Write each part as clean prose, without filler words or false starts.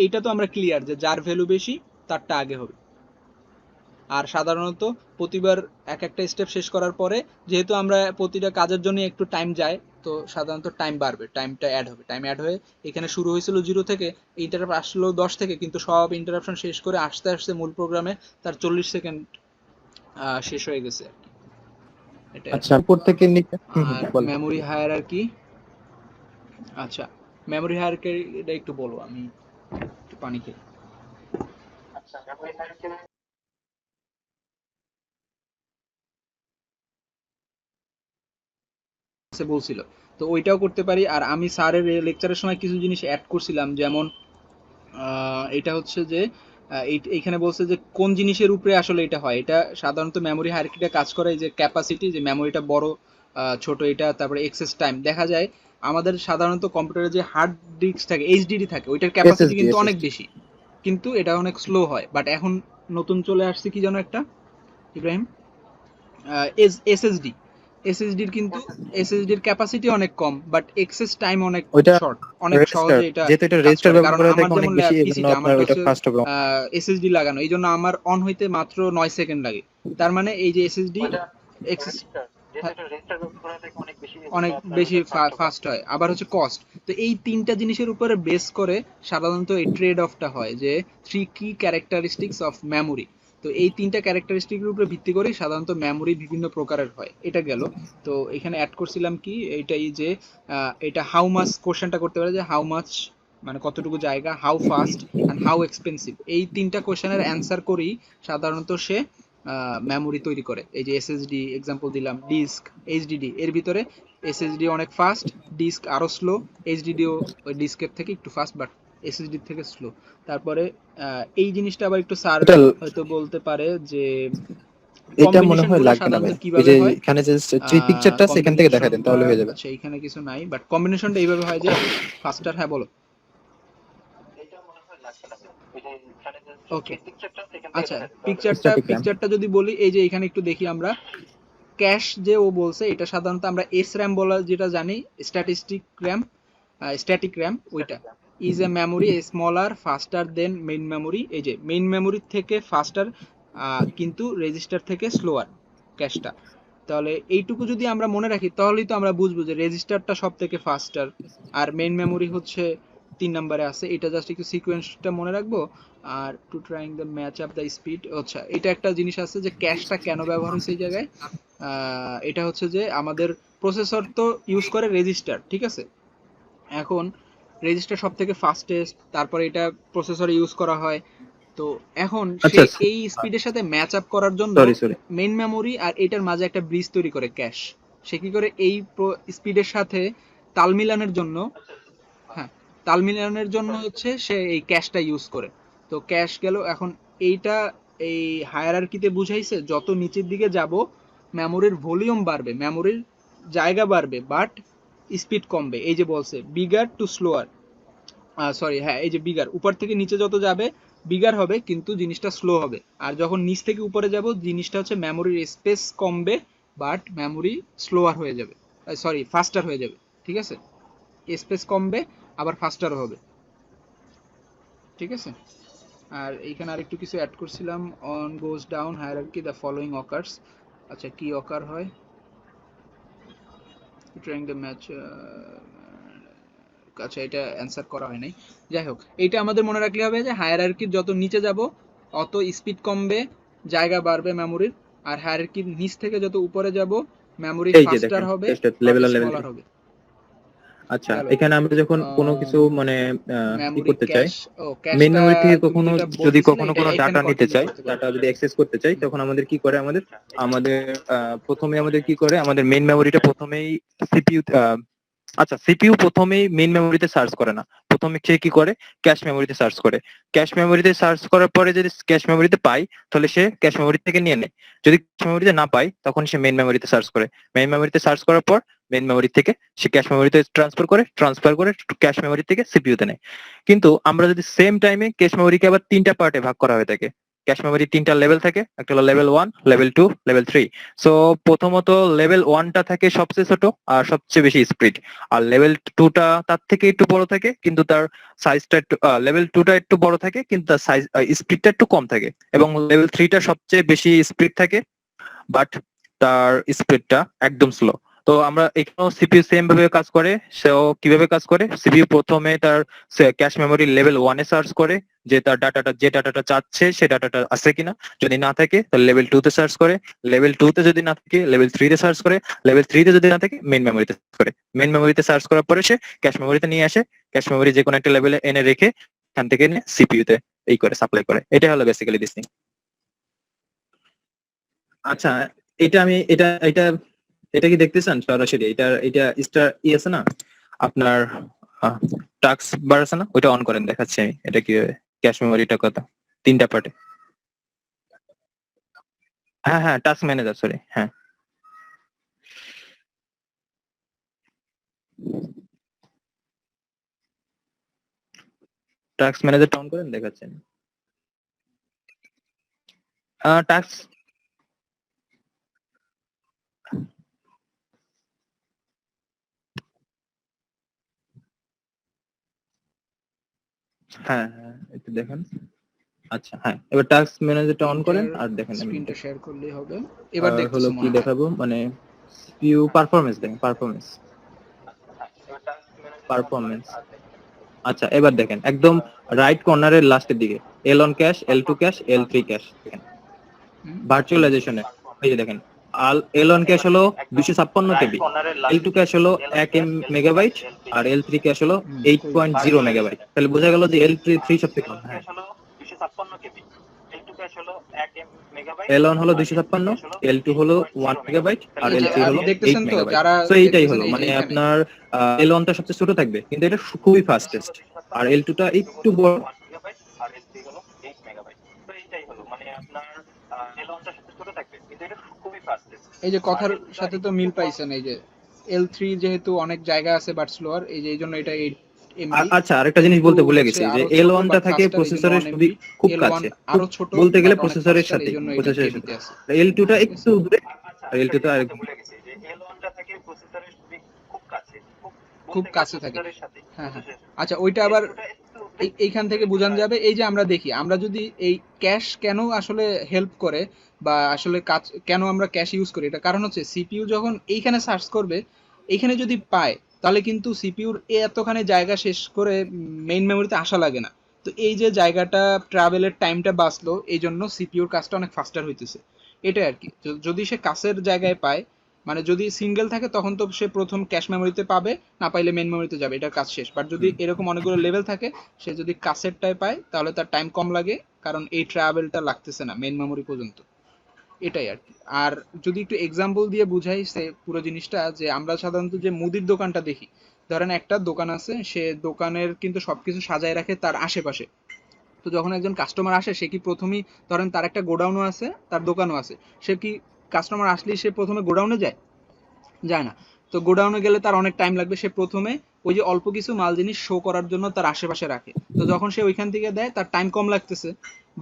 এইটা তো আমরা ক্লিয়ার যে যার ভ্যালু বেশি তারটা আগে হবে। আর সাধারণত প্রতিবার এক একটা স্টেপ শেষ করার পরে যেহেতু আমরা প্রতিটা কাজের জন্য একটু টাইম যায়, তো সাধারণত টাইম বাড়বে, টাইমটা অ্যাড হবে, টাইম অ্যাড হয়ে এখানে শুরু হয়েছিল 0 থেকে, ইন্টারাপ্ট আসলো 10 থেকে, কিন্তু সব ইন্টারাপশন শেষ করে আসতে আসতে মূল প্রোগ্রামে তার 40 সেকেন্ড শেষ হয়ে গেছে আর কি। এটা আচ্ছা উপর থেকে নিচে আর মেমোরি হায়ারার্কি। আচ্ছা মেমোরি হায়ারার্কি এটা একটু বলো, আমি একটু পানি খেয়ে। আচ্ছা মেমোরি হায়ারার্কি বলছিল, তো ওইটাও করতে পারি। আর আমি স্যারের লেকচারের সময় কিছু জিনিস অ্যাড করছিলাম, যেমন এটা হচ্ছে যে এইখানে বলছে যে কোন জিনিসের উপরে আসলে এটা হয়। এটা সাধারণত মেমোরি হায়ারার্কিটা কাজ করে যে ক্যাপাসিটি, যে মেমোরিটা বড় ছোট, এটা তারপরে এক্সেস টাইম। দেখা যায় আমাদের সাধারণত কম্পিউটারে যে হার্ড ডিস্ক থাকে, এইচডিডি থাকে, ওইটার ক্যাপাসিটি কিন্তু অনেক বেশি, কিন্তু এটা অনেক স্লো হয়। বাট এখন নতুন চলে আসছে কি যেন একটা, ইব্রাহিম, এসএসডি। এসএসডির কিন্তু এসএসডির ক্যাপাসিটি অনেক কম, বাট এক্সেস টাইম অনেক শর্ট, অনেক সহজে এটা যেহেতু এটা কাজ রেজিস্টার করে। ব্যবহার কারণ করা আমার থাকে অনেক যেমন বেশি, এজন্য পিসিটা, আমার আপনার ওটা কাছে ফাস্ট হবে। এসএসডি লাগানো, এই জন্য আমার অন হইতে মাত্র 9 সেকেন্ড লাগে। তার মানে এই যে এসএসডি অনেক বেশি ফাস্ট হয়, আবার হচ্ছে কস্ট। তো এই তিনটা জিনিসের উপরে বেস করে সাধারণত এই ট্রেড অফটা হয়, যে 3 কি ক্যারেক্টারিস্টিক্স অফ মেমোরি। তো এই তিনটা ক্যারেক্টারিস্টিকের উপরে ভিত্তি করেই সাধারণত মেমোরি বিভিন্ন প্রকারের হয়। এটা গেল। তো এখানে অ্যাড করছিলাম কি, এইটাই যে এটা হাউ মাচ কোশ্চেনটা করতে পারে, যে হাউ মাচ মানে কতটুকু জায়গা, how fast and how expensive. এই তিনটা কোশ্চেনের অ্যান্সার করেই সাধারণত সে মেমোরি তৈরি করে। এই যে এসএসডি এক্সাম্পল দিলাম, ডিস্ক, এইচডিডি, এর ভিতরে এসএসডি অনেক ফাস্ট, ডিস্ক আরো স্লো, এইচডিডিও ওই ডিস্কের থেকে একটু ফাস্ট বাট এসএসডি থেকে স্লো। তারপরে এই জিনিসটা আবার একটু স্যার হয়তো বলতে পারে যে এটা মনে হয় লাগবে না ভাই, এই যে এখানে যে থ্রি পিকচারটা সেখান থেকে দেখা দেন তাহলে হয়ে যাবে। আচ্ছা এখানে কিছু নাই, বাট কম্বিনেশনটা এইভাবে হয় যে ফাস্টার। হ্যাঁ বলো। ওকে আচ্ছা পিকচারটা যদি বলি, এই যে এখানে একটু দেখি আমরা, ক্যাশ যে ও বলছে, এটা সাধারণত আমরা এস র্যাম বলা যেটা জানি, স্ট্যাটিক র্যাম, ওইটা is a memory smaller faster than main memory. এই যে মেইন মেমোরির থেকে ফাস্টার, কিন্তু রেজিস্টার থেকে স্লোয়ার ক্যাশটা। তাহলে এইটুকু যদি আমরা মনে রাখি তাহলেই তো আমরা বুঝবো যে রেজিস্টারটা সব থেকে ফাস্টার আর মেইন মেমোরি হচ্ছে 3 নম্বরে আছে। এটা জাস্ট একটু সিকোয়েন্সটা মনে রাখবো। আর to trying the match up the speed, আচ্ছা এটা একটা জিনিস আছে যে ক্যাশটা কেন ব্যবহার হয়েছে এই জায়গায়। এটা হচ্ছে যে আমাদের প্রসেসর তো ইউজ করে রেজিস্টার, ঠিক আছে। এখন রেজিস্টার সব থেকে ফাস্টেস্ট, তারপরে এটা প্রসেসরে ইউজ করা হয়। তো এখন সে এই স্পিডের সাথে ম্যাচ আপ করার জন্য মেইন মেমোরি আর এটার মাঝে একটা ব্রিজ তৈরি করে ক্যাশ। সে কি করে এই স্পিডের সাথে তাল মিলানোর জন্য, হ্যাঁ তাল মিলানোর জন্য হচ্ছে সে এই ক্যাশটা ইউজ করে। তো ক্যাশ গেল। এখন এইটা এই হায়ারার্কিতে বুঝাইছে যত নিচের দিকে যাব মেমোরির ভলিউম বাড়বে, মেমোরির জায়গা বাড়বে, বাট স্পিড কমবে। এই যে বলছে বিগার টু স্লোয়ার, সরি হ্যাঁ এই যে বিগার, উপর থেকে নিচে যত যাবে বিগার হবে কিন্তু জিনিসটা স্লো হবে। আর যখন নিচ থেকে উপরে যাব জিনিসটা হচ্ছে মেমোরির স্পেস কমবে, বাট মেমোরি স্লোয়ার হয়ে যাবে, সরি ফাস্টার হয়ে যাবে, ঠিক আছে। স্পেস কমবে আবার ফাস্টারও হবে, ঠিক আছে। আর এইখানে আরেকটু কিছু অ্যাড করছিলাম, on goes down hierarchy the following occurs. আচ্ছা কি অকার হয়, ট্রাইং দ্য ম্যাচ, আচ্ছা এটা অ্যান্সার করা হয় নাই। যাই হোক এইটা আমাদের মনে রাখলে হবে যে হায়ারার্কির যত নিচে যাব অত স্পিড কমবে, জায়গা বাড়বে মেমোরির। আর হায়ারার্কির নিচ থেকে যত উপরে যাব মেমোরি ফাস্টার হবে, স্মলার হবে। আচ্ছা এখানে আমরা যখন কোনো কিছু মানে কি করতে চাই, মেইন মেমরি থেকে কখনো যদি কখনো কোনো ডাটা নিতে চাই, ডাটা যদি অ্যাক্সেস করতে চাই, তখন আমাদের কি করে, আমাদের প্রথমে আমাদের কি করে, আমাদের মেইন মেমোরিটা প্রথমেই সিপিইউ, আচ্ছা সিপিইউ প্রথমেই মেইন মেমোরিতে সার্চ করে না, প্রথমে সে কি করে ক্যাশ মেমোরিতে সার্চ করে। ক্যাশ মেমোরিতে সার্চ করার পরে যদি ক্যাশ মেমোরিতে পাই তাহলে সে ক্যাশ মেমোরি থেকে নিয়ে নেয়, যদি ক্যাশ মেমোরিতে না পাই তখন সে মেইন মেমোরিতে সার্চ করে। মেইন মেমোরিতে সার্চ করার পর মেইন মেমোরি থেকে সে ক্যাশ মেমোরিতে ট্রান্সফার করে ক্যাশ মেমোরি থেকে সিপিইউতে নেয়। কিন্তু আমরা যদি সেম টাইমে ক্যাশ মেমোরিকে আবার 3টা পার্টে ভাগ করা হয়ে থাকে, ক্যাশ মেমোরি তিনটা লেভেল থাকে, একটা হলো লেভেল 1, লেভেল 2, লেভেল 3। সো প্রথমত লেভেল 1টা থাকে সবচেয়ে ছোট আর সবচেয়ে বেশি স্পিড, আর লেভেল 2টা তার থেকে একটু বড় থাকে কিন্তু তার সাইজটা একটু, লেভেল 2টা একটু বড় থাকে কিন্তু তার সাইজ স্পিডটা একটু কম থাকে, এবং লেভেল 3টা সবচেয়ে বেশি স্পিড থাকে বাট তার স্পিডটা একদম স্লো। তো আমরা এখানেও সিপিইউ সেম ভাবে কাজ করে। সেও কিভাবে কাজ করে, সিপিইউ প্রথমে তার ক্যাশ মেমোরি লেভেল 1 এ সার্চ করে যে তার যে ডাটাটা চাচ্ছে সে ডাটাটা আছে কিনা, যদি না থাকে তাহলে লেভেল 2 তে সার্চ করে, লেভেল 2 তে যদি না থাকে লেভেল 3 তে সার্চ করে, লেভেল 3 তে যদি না থাকে মেইন মেমোরিতে সার্চ করে, মেইন মেমোরিতে সার্চ করার পরে সে ক্যাশ মেমোরিতে নিয়ে আসে, ক্যাশ মেমোরি যে কোনো একটা লেভেলে এনে রেখে এখান থেকে এনে সিপিইউ তে এই করে সাপ্লাই করে। এটা হলো বেসিক্যালি দিস থিং। আচ্ছা, এটা আমি এটা এটা এটা কি দেখতে চান সরাসরি? এটা স্টার আছে না আপনার, টাস্ক বার আছে না, ওইটা অন করেন, দেখাচ্ছি আমি এটা কি ক্যাশ মেমোরিটা কত, তিনটা পার্টে। হ্যাঁ হ্যাঁ, টাস্ক ম্যানেজার, সরি, হ্যাঁ। টাস্ক ম্যানেজার অন করেন, দেখাচ্ছি আমি। টাস্ক, হ্যাঁ হ্যাঁ, একটু দেখেন। আচ্ছা হ্যাঁ, এবার টাস্ক ম্যানেজারটা অন করেন আর দেখেন আমি স্ক্রিনটা শেয়ার করলেই হবে। এবার হলো দেখতেছি কি মনে হয়। দেখাবো, মানে সিপিইউ পারফরম্যান্স দেখেন, পারফরম্যান্স। আচ্ছা, এবার দেখেন একদম রাইট কর্নারের লাস্টের দিকে L1 cash, L2 cash, L3 cash, দেখেন ভার্চুয়ালাইজেশনে। এই যে দেখেন, L1 ক্যাশ হলো 256 কেবি, L2 ক্যাশ হলো 1 মেগাবাইট, আর L3 ক্যাশ হলো 8.0 মেগাবাইট। তাহলে বোঝা গেল যে L3 সবচেয়ে কম। হ্যাঁ, L1 হলো 256, L2 হলো 1 মেগাবাইট, আর L3 হলো 8 মেগাবাইট। তো এইটাই হলো, মানে আপনার L1 টা সবচেয়ে ছোট থাকবে কিন্তু এটা খুবই ফাস্টেস্ট, আর L2 টা একটু বড়। এই যে কথার সাথে তো মিল পাইছেন, এই যে L3 যেহেতু অনেক জায়গা আছে বাট স্লোয়ার, এই যে এইজন্য এটা 8 MB। আচ্ছা, আরেকটা জিনিস বলতে ভুলে গেছি যে L1 টা থাকে প্রসেসরের খুব কাছে, আরো ছোট বলতে গেলে but অনেক প্রসেসরের faster, সাথে, এইজন্য এটা KB তে আছে। L2 টা একটু দূরে, আর L2 টা আরেক খুব কাছে থাকে। হ্যাঁ হ্যাঁ, আচ্ছা ওইটা আবার এইখান থেকে বোঝানো যাবে। এই যে আমরা দেখি, আমরা যদি এই ক্যাশ কেন আসলে হেল্প করে বা আসলে কাজ কেন আমরা ক্যাশ ইউজ করি, এটা কারণ হচ্ছে সিপিইউ যখন এইখানে সার্চ করবে, এইখানে যদি পায় তাহলে কিন্তু সিপিইউর এতখানি জায়গা শেষ করে মেইন মেমোরিতে আসা লাগে না। তো এই যে জায়গাটা ট্রাভেলের টাইমটা বাঁচলো, এই জন্য সিপিইউর কাজটা অনেক ফাস্টার হইতেছে। এটাই আর কি। যদি সে কাছের জায়গায় পায়, মানে যদি সিঙ্গেল থাকে তখন তো সে প্রথম ক্যাশ মেমোরিতে পাবে, না পাইলে মেইন মেমোরিতে যাবে, এটার কাজ শেষ। বাট যদি এরকম অনেকগুলো লেভেল থাকে, সে যদি কাছেরটায় পায় তাহলে তার টাইম কম লাগে, কারণ এই ট্রাভেলটা লাগতেছে না মেইন মেমোরি পর্যন্ত। এটাই আর কি। আর যদি একটু এক্সাম্পল দিয়ে বুঝাই সে পুরো জিনিসটা, যে আমরা সাধারণত যে মুদির দোকানটা দেখি, ধরেন একটা দোকান আছে, সে দোকানের কিন্তু সবকিছু সাজায় রাখে তার আশেপাশে। তো যখন একজন কাস্টমার আসে, সে কি প্রথমেই, ধরেন তার একটা গোডাউনও আছে, তার দোকানও আছে, সে কি কাস্টমার আসলেই সে প্রথমে গোডাউনে যায়? যায় না। তো গোডাউনে গেলে তার অনেক টাইম লাগবে, সে প্রথমে ওই যে অল্প কিছু মাল জিনিস শো করার জন্য তার আশেপাশে রাখে। তো যখন সে ওইখান থেকে দেয় তার টাইম কম লাগতেছে,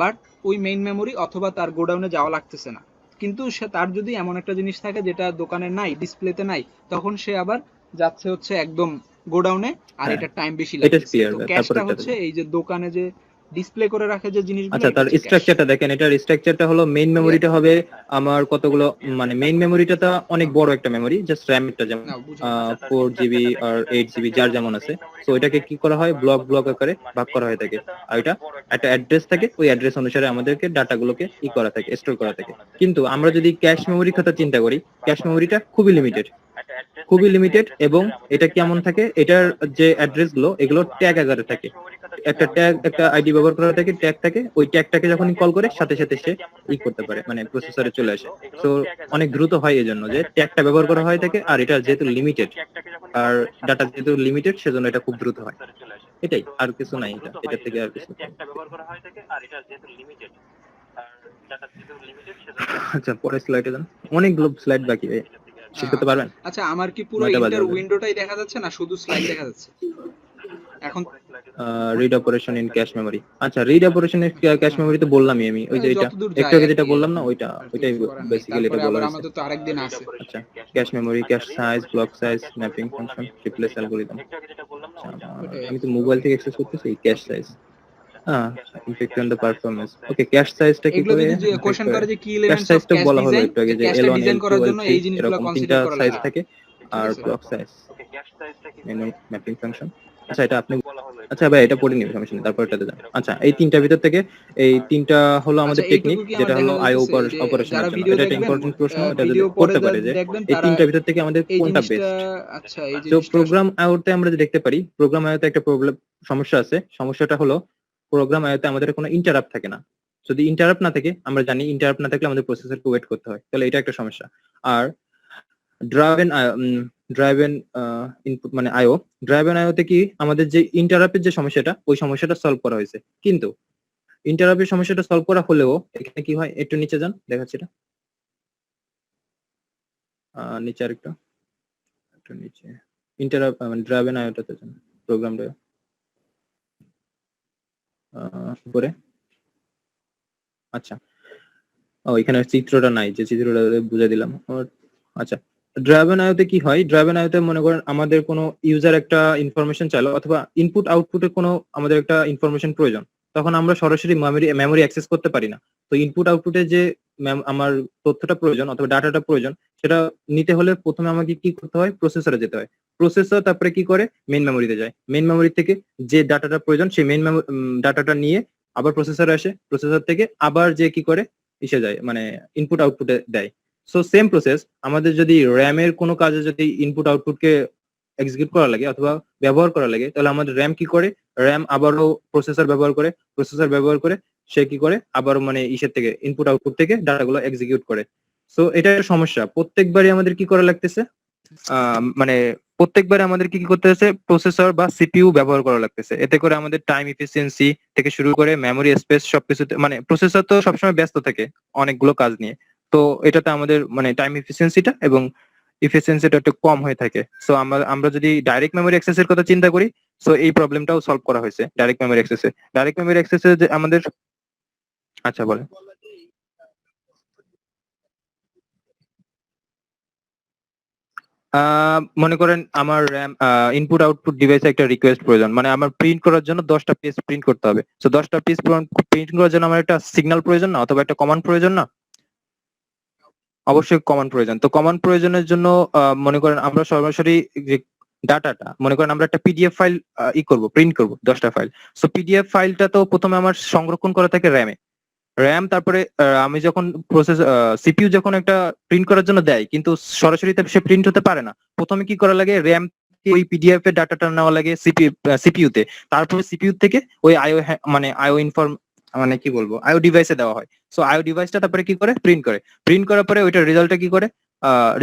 বাট ওই মেইন মেমোরি অথবা তার গোডাউনে যাওয়া লাগতেছে না। কিন্তু সে তার যদি এমন একটা জিনিস থাকে যেটা দোকানে নাই, ডিসপ্লেতে নাই, তখন সে আবার যাচ্ছে হচ্ছে একদম গোডাউনে, আর এটা টাইম বেশি এটা লাগতেছে। ক্লিয়ার। তো তারপরে ক্যাশটা হচ্ছে এই যে দোকানে যে ডিসপ্লে করে রাখে যে জিনিসগুলো, আচ্ছা, এটা তার হচ্ছে ক্যাশ। স্ট্রাকচারটা দেখেন, এটার স্ট্রাকচারটা হলো মেইন মেমোরিটা হবে আমার কতগুলো, মানে মেইন মেমোরিটা তো অনেক বড় একটা মেমোরি, জাস্ট র্যামটা যেমন না বুঝাই। 4 জিবি আর 8 জিবি যার যেমন আছে। তো এটাকে কি করা হয়, ব্লক ব্লক আকারে ভাগ করা হয়ে থাকে, আর এটা একটা অ্যাড্রেস থাকে, ওই অ্যাড্রেস অনুসারে আমাদেরকে ডাটাগুলোকে ই করা থাকে, স্টোর করা থাকে। কিন্তু আমরা যদি ক্যাশ মেমোরির কথা চিন্তা করি, ক্যাশ মেমোরিটা খুবই লিমিটেড, এবং এটা কেমন থাকে, এটার যে অ্যাড্রেস গুলো এগুলো ট্যাগ আকারে থাকে। একটা ট্যাগ, একটা আইডি ব্যবহার করা থাকে, ট্যাগ থাকে, ওই ট্যাগটাকে যখন কল করে সাথে সাথে সে ই করতে পারে, মানে প্রসেসরে চলে আসে। তো অনেক দ্রুত হয় এই জন্য যে ট্যাগটা ব্যবহার করা হয় থাকে, আর এটা যেহেতু লিমিটেড, আর ডাটা যেহেতু লিমিটেড, সেজন্য এটা খুব দ্রুত হয়। এটাই, আর কিছু নাই, এটা থেকে আর কিছু। আচ্ছা, পরের স্লাইডে যান, অনেকগুলো স্লাইড বাকি, শেষ করতে পারবেন? আচ্ছা, আমার কি পুরো 9টা বাজে ইন্টার already। উইন্ডোটাই দেখা যাচ্ছে না শুধু স্লাইড দেখা যাচ্ছে? এখন read operation in cache memory. আচ্ছা, read operation in cache memory তো বললামই আমি, ওই যে এটা যতদূর একটু যায় আগে আর যেটা কি, বললাম না, আর ওইটাই কিছু করার নাই। বেসিক্যালি এটা তারপরে বলা আবার হয়েছে। আমাদের তো আরেকদিন আছে। আচ্ছা, cache memory, cash size, block size, mapping function, replace algorithm. ওটাই আমি তো মোবাইল থেকে অ্যাক্সেস করতেছি ক্যাশ সাইজ। হ্যাঁ, impact on the performance. Okay, cash সাইজটা কি এগুলো করে যদি ইমপ্যাক্ট কোশ্চেন করে? করে যে কি ক্যাশ এলিমেন্টস অফ সাইজটা ক্যাশ বলা হলো ডিজাইন, একটু আগে, যে যে ক্যাশটা L1 ডিজাইন L2 করার জন্য L3 এই জিনিসগুলো এরকম তিনটা কনসিডার করা সাইজ লাগবে, থাকে। ঠিক আর আছে? Block size, menu mapping function. আচ্ছা, এটা আপনি, আচ্ছা ভাই এটা পড়ে নিবি, সমস্যা নেই, তারপর এটাতে যান। আচ্ছা, এই তিনটার ভিতর থেকে এই তিনটা হলো আচ্ছা, আমাদের টেকনিক, এইটুকু কি আমার যেটা হলো দেখা আইও যাইতেছে যে অপারেশনের যারা জন্য। ভিডিও এটা একটা দেখবেন, ইম্পর্টেন্ট প্রশ্ন, এটা যদি ভিডিও পরে করতে পারে যে দেখবেন এই তারা তিনটার ভিতর থেকে আমাদের এই কোনটা জিনিসটা, বেস্ট। আচ্ছা এই তো জিনিসটা প্রোগ্রাম আইওতে আমরা যে দেখতে পারি, প্রোগ্রাম আইওতে একটা প্রবলেম, সমস্যা আছে। সমস্যাটা হলো প্রোগ্রাম আইওতে আমাদের কোনো ইন্টারাপ্ট থাকে না। যদি ইন্টারাপ্ট না থাকে, আমরা জানি ইন্টারাপ্ট না থাকলে আমাদের প্রসেসরকে ওয়েট করতে হয়, তাহলে এটা একটা সমস্যা। আর ড্রাইভেন ড্রাইভেন ইনপুট মানে আইও, ড্রাইভেন আইওতে কি আমাদের যে ইন্টারাপ্টের যে সমস্যাটা, ওই সমস্যাটা সলভ করা হয়েছে। কিন্তু ইন্টারাপ্টের সমস্যাটা সলভ করা হলেও এখানে কি হয়, একটু নিচে যান, দেখাচ্ছি এটা। নিচে আরেকটু, একটু নিচে, ইন্টারাপ্ট মানে ড্রাইভেন আইওটাতে যান, প্রোগ্রামটা উপরে। আচ্ছা, ও এখানে চিত্রটা নাই, যে চিত্রটা বুঝে দিলাম আচ্ছা, ড্রাইভেন আইওতে কি হয়, ড্রাইভেন আইওতে মনে করেন আমাদের কোনো ইউজার একটা ইনফরমেশন চাইলো, অথবা ইনপুট আউটপুটে কোনো আমাদের একটা ইনফরমেশন প্রয়োজন, তখন আমরা সরাসরি মেমোরি অ্যাক্সেস করতে পারি না। তো ইনপুট আউটপুটে যে আমার তথ্যটা প্রয়োজন অথবা ডাটাটা প্রয়োজন, সেটা নিতে হলে প্রথমে আমাকে কি করতে হয়, প্রসেসরে যেতে হয়। প্রসেসর তারপরে কি করে, মেইন মেমোরিতে যায়। মেইন মেমোরি থেকে যে ডাটাটা প্রয়োজন, সেই মেইন ডাটাটা নিয়ে আবার প্রসেসরে আসে, প্রসেসর থেকে আবার যে কি করে ইসে যায়, মানে ইনপুট আউটপুটে দেয়। সো সেম প্রসেস, আমাদের যদি র্যামের কোনো কাজে যদি ইনপুট আউটপুটকে এক্সিকিউট করা লাগে অথবা ব্যবহার করা লাগে, তাহলে আমাদের র্যাম কি করে, র্যাম আবারও প্রসেসর ব্যবহার করে, প্রসেসর ব্যবহার করে সে কি করে আবার মানে ইসের থেকে ইনপুট আউটপুট থেকে ডাটাগুলো এক্সিকিউট করে। সো এটা একটা সমস্যা, প্রত্যেকবারই আমাদের কি করা লাগতেছে, মানে প্রত্যেকবারে আমাদের কি কি করতে হচ্ছে, প্রসেসর বা সিপিইউ ব্যবহার করা লাগতেছে। এতে করে আমাদের টাইম এফিসিয়েন্সি থেকে শুরু করে মেমোরি স্পেস সবকিছুতে, মানে প্রসেসর তো সবসময় ব্যস্ত থাকে অনেকগুলো কাজ নিয়ে, তো এটাতে আমাদের মানে টাইম এফিসিয়েন্সিটা এবং ইফিসিয়েন্সিটা একটু কম হয়ে থাকে। সো আমরা যদি ডাইরেক্ট মেমোরি অ্যাক্সেস এর কথা চিন্তা করি, সো এই প্রবলেমটাও সলভ করা হয়েছে ডাইরেক্ট মেমোরি অ্যাক্সেসে। ডাইরেক্ট মেমোরি অ্যাক্সেসে যে আমাদের, আচ্ছা বলেন। মনে করেন আমার র্যাম ইনপুট আউটপুট ডিভাইসে একটা রিকোয়েস্ট প্রয়োজন, মানে আমার প্রিন্ট করার জন্য 10টা পেজ প্রিন্ট করতে হবে। তো 10টা পেজ প্রিন্ট করার জন্য আমার একটা সিগন্যাল প্রয়োজন না, অথবা একটা কমান্ড প্রয়োজন না? অবশ্যই কমান্ড প্রয়োজন। তো কমান্ড প্রয়োজনের জন্য মনে করেন আমরা সরাসরি যে ডাটাটা, মনে করেন আমরা একটা পিডিএফ ফাইল প্রিন্ট করব 10টা ফাইল। সো পিডিএফ ফাইলটা তো প্রথমে আমার সংরক্ষণ করা থাকে র্যামে। র্যাম, তারপরে আমি যখন সিপিইউ যখন একটা প্রিন্ট করার জন্য দেয়, কিন্তু সরাসরি সে প্রিন্ট হতে পারে না। প্রথমে কি করা লাগে, র্যাম ওই পিডিএফ এর ডাটাটা নেওয়া লাগে সিপিইউ তে, তারপরে সিপিইউ থেকে ওই আইও মানে আইও মানে কি বলবো, আইও ডিভাইসে দেওয়া হয়। সো আইও ডিভাইসটা তারপরে কি করে, প্রিন্ট করার পরে ওইটার রেজাল্টটা কি করে,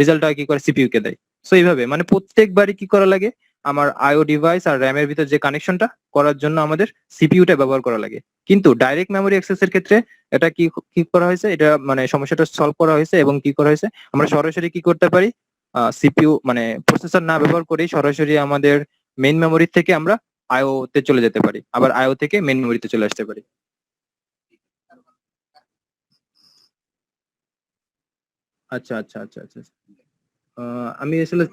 রেজাল্টটা কি করে সিপিইউ কে দেয়। সো এইভাবে মানে প্রত্যেকবারই কি করা লাগে, আমার আইও ডিভাইস আর র্যামের ভিতর যে কানেকশনটা করার জন্য আমাদের সিপিইউটা ব্যবহার করা লাগে। কিন্তু ডাইরেক্ট মেমোরি অ্যাক্সেস এর ক্ষেত্রে এটা কি কি করা হয়েছে, এটা মানে সমস্যাটা সলভ করা হয়েছে, এবং কি করা হয়েছে, আমরা সরাসরি কি করতে পারি, সিপিইউ মানে প্রসেসর না ব্যবহার করেই সরাসরি আমাদের মেইন মেমোরি থেকে আমরা আইও তে চলে যেতে পারি, আবার আইও থেকে মেইন মেমোরিতে চলে আসতে পারি। আচ্ছা আচ্ছা আচ্ছা আচ্ছা, আমি আসলে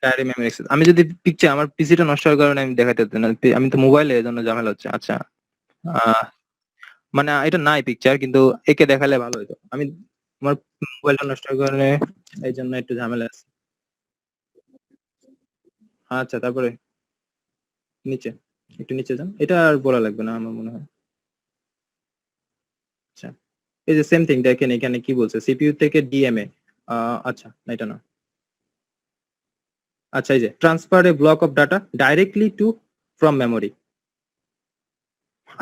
ডাইরেক্ট মেমোরি অ্যাক্সেস, আমি যদি পিকচার, আমার পিসিটা নষ্ট হওয়ার কারণে আমি দেখাতে পারতেছি না, আমি তো মোবাইলে, এর জন্য ঝামেলা হচ্ছে। আচ্ছা, আহ, মানে এটা নাই পিকচার, কিন্তু একে দেখালে ভালো হতো। আমি আমার মোবাইলটা নষ্ট হওয়ার কারণে এই জন্য একটু ঝামেলা আছে। আচ্ছা, তারপরে নিচে, একটু নিচে যান, এটা আর বলা লাগবে না আমার মনে হয়। আচ্ছা, এই যে সেম থিং, দেখেন এখানে কি বলছে, সিপিইউ থেকে ডিএমএ। আচ্ছা, না এটা না। আচ্ছা, এই যে transfer a block of data directly to from memory,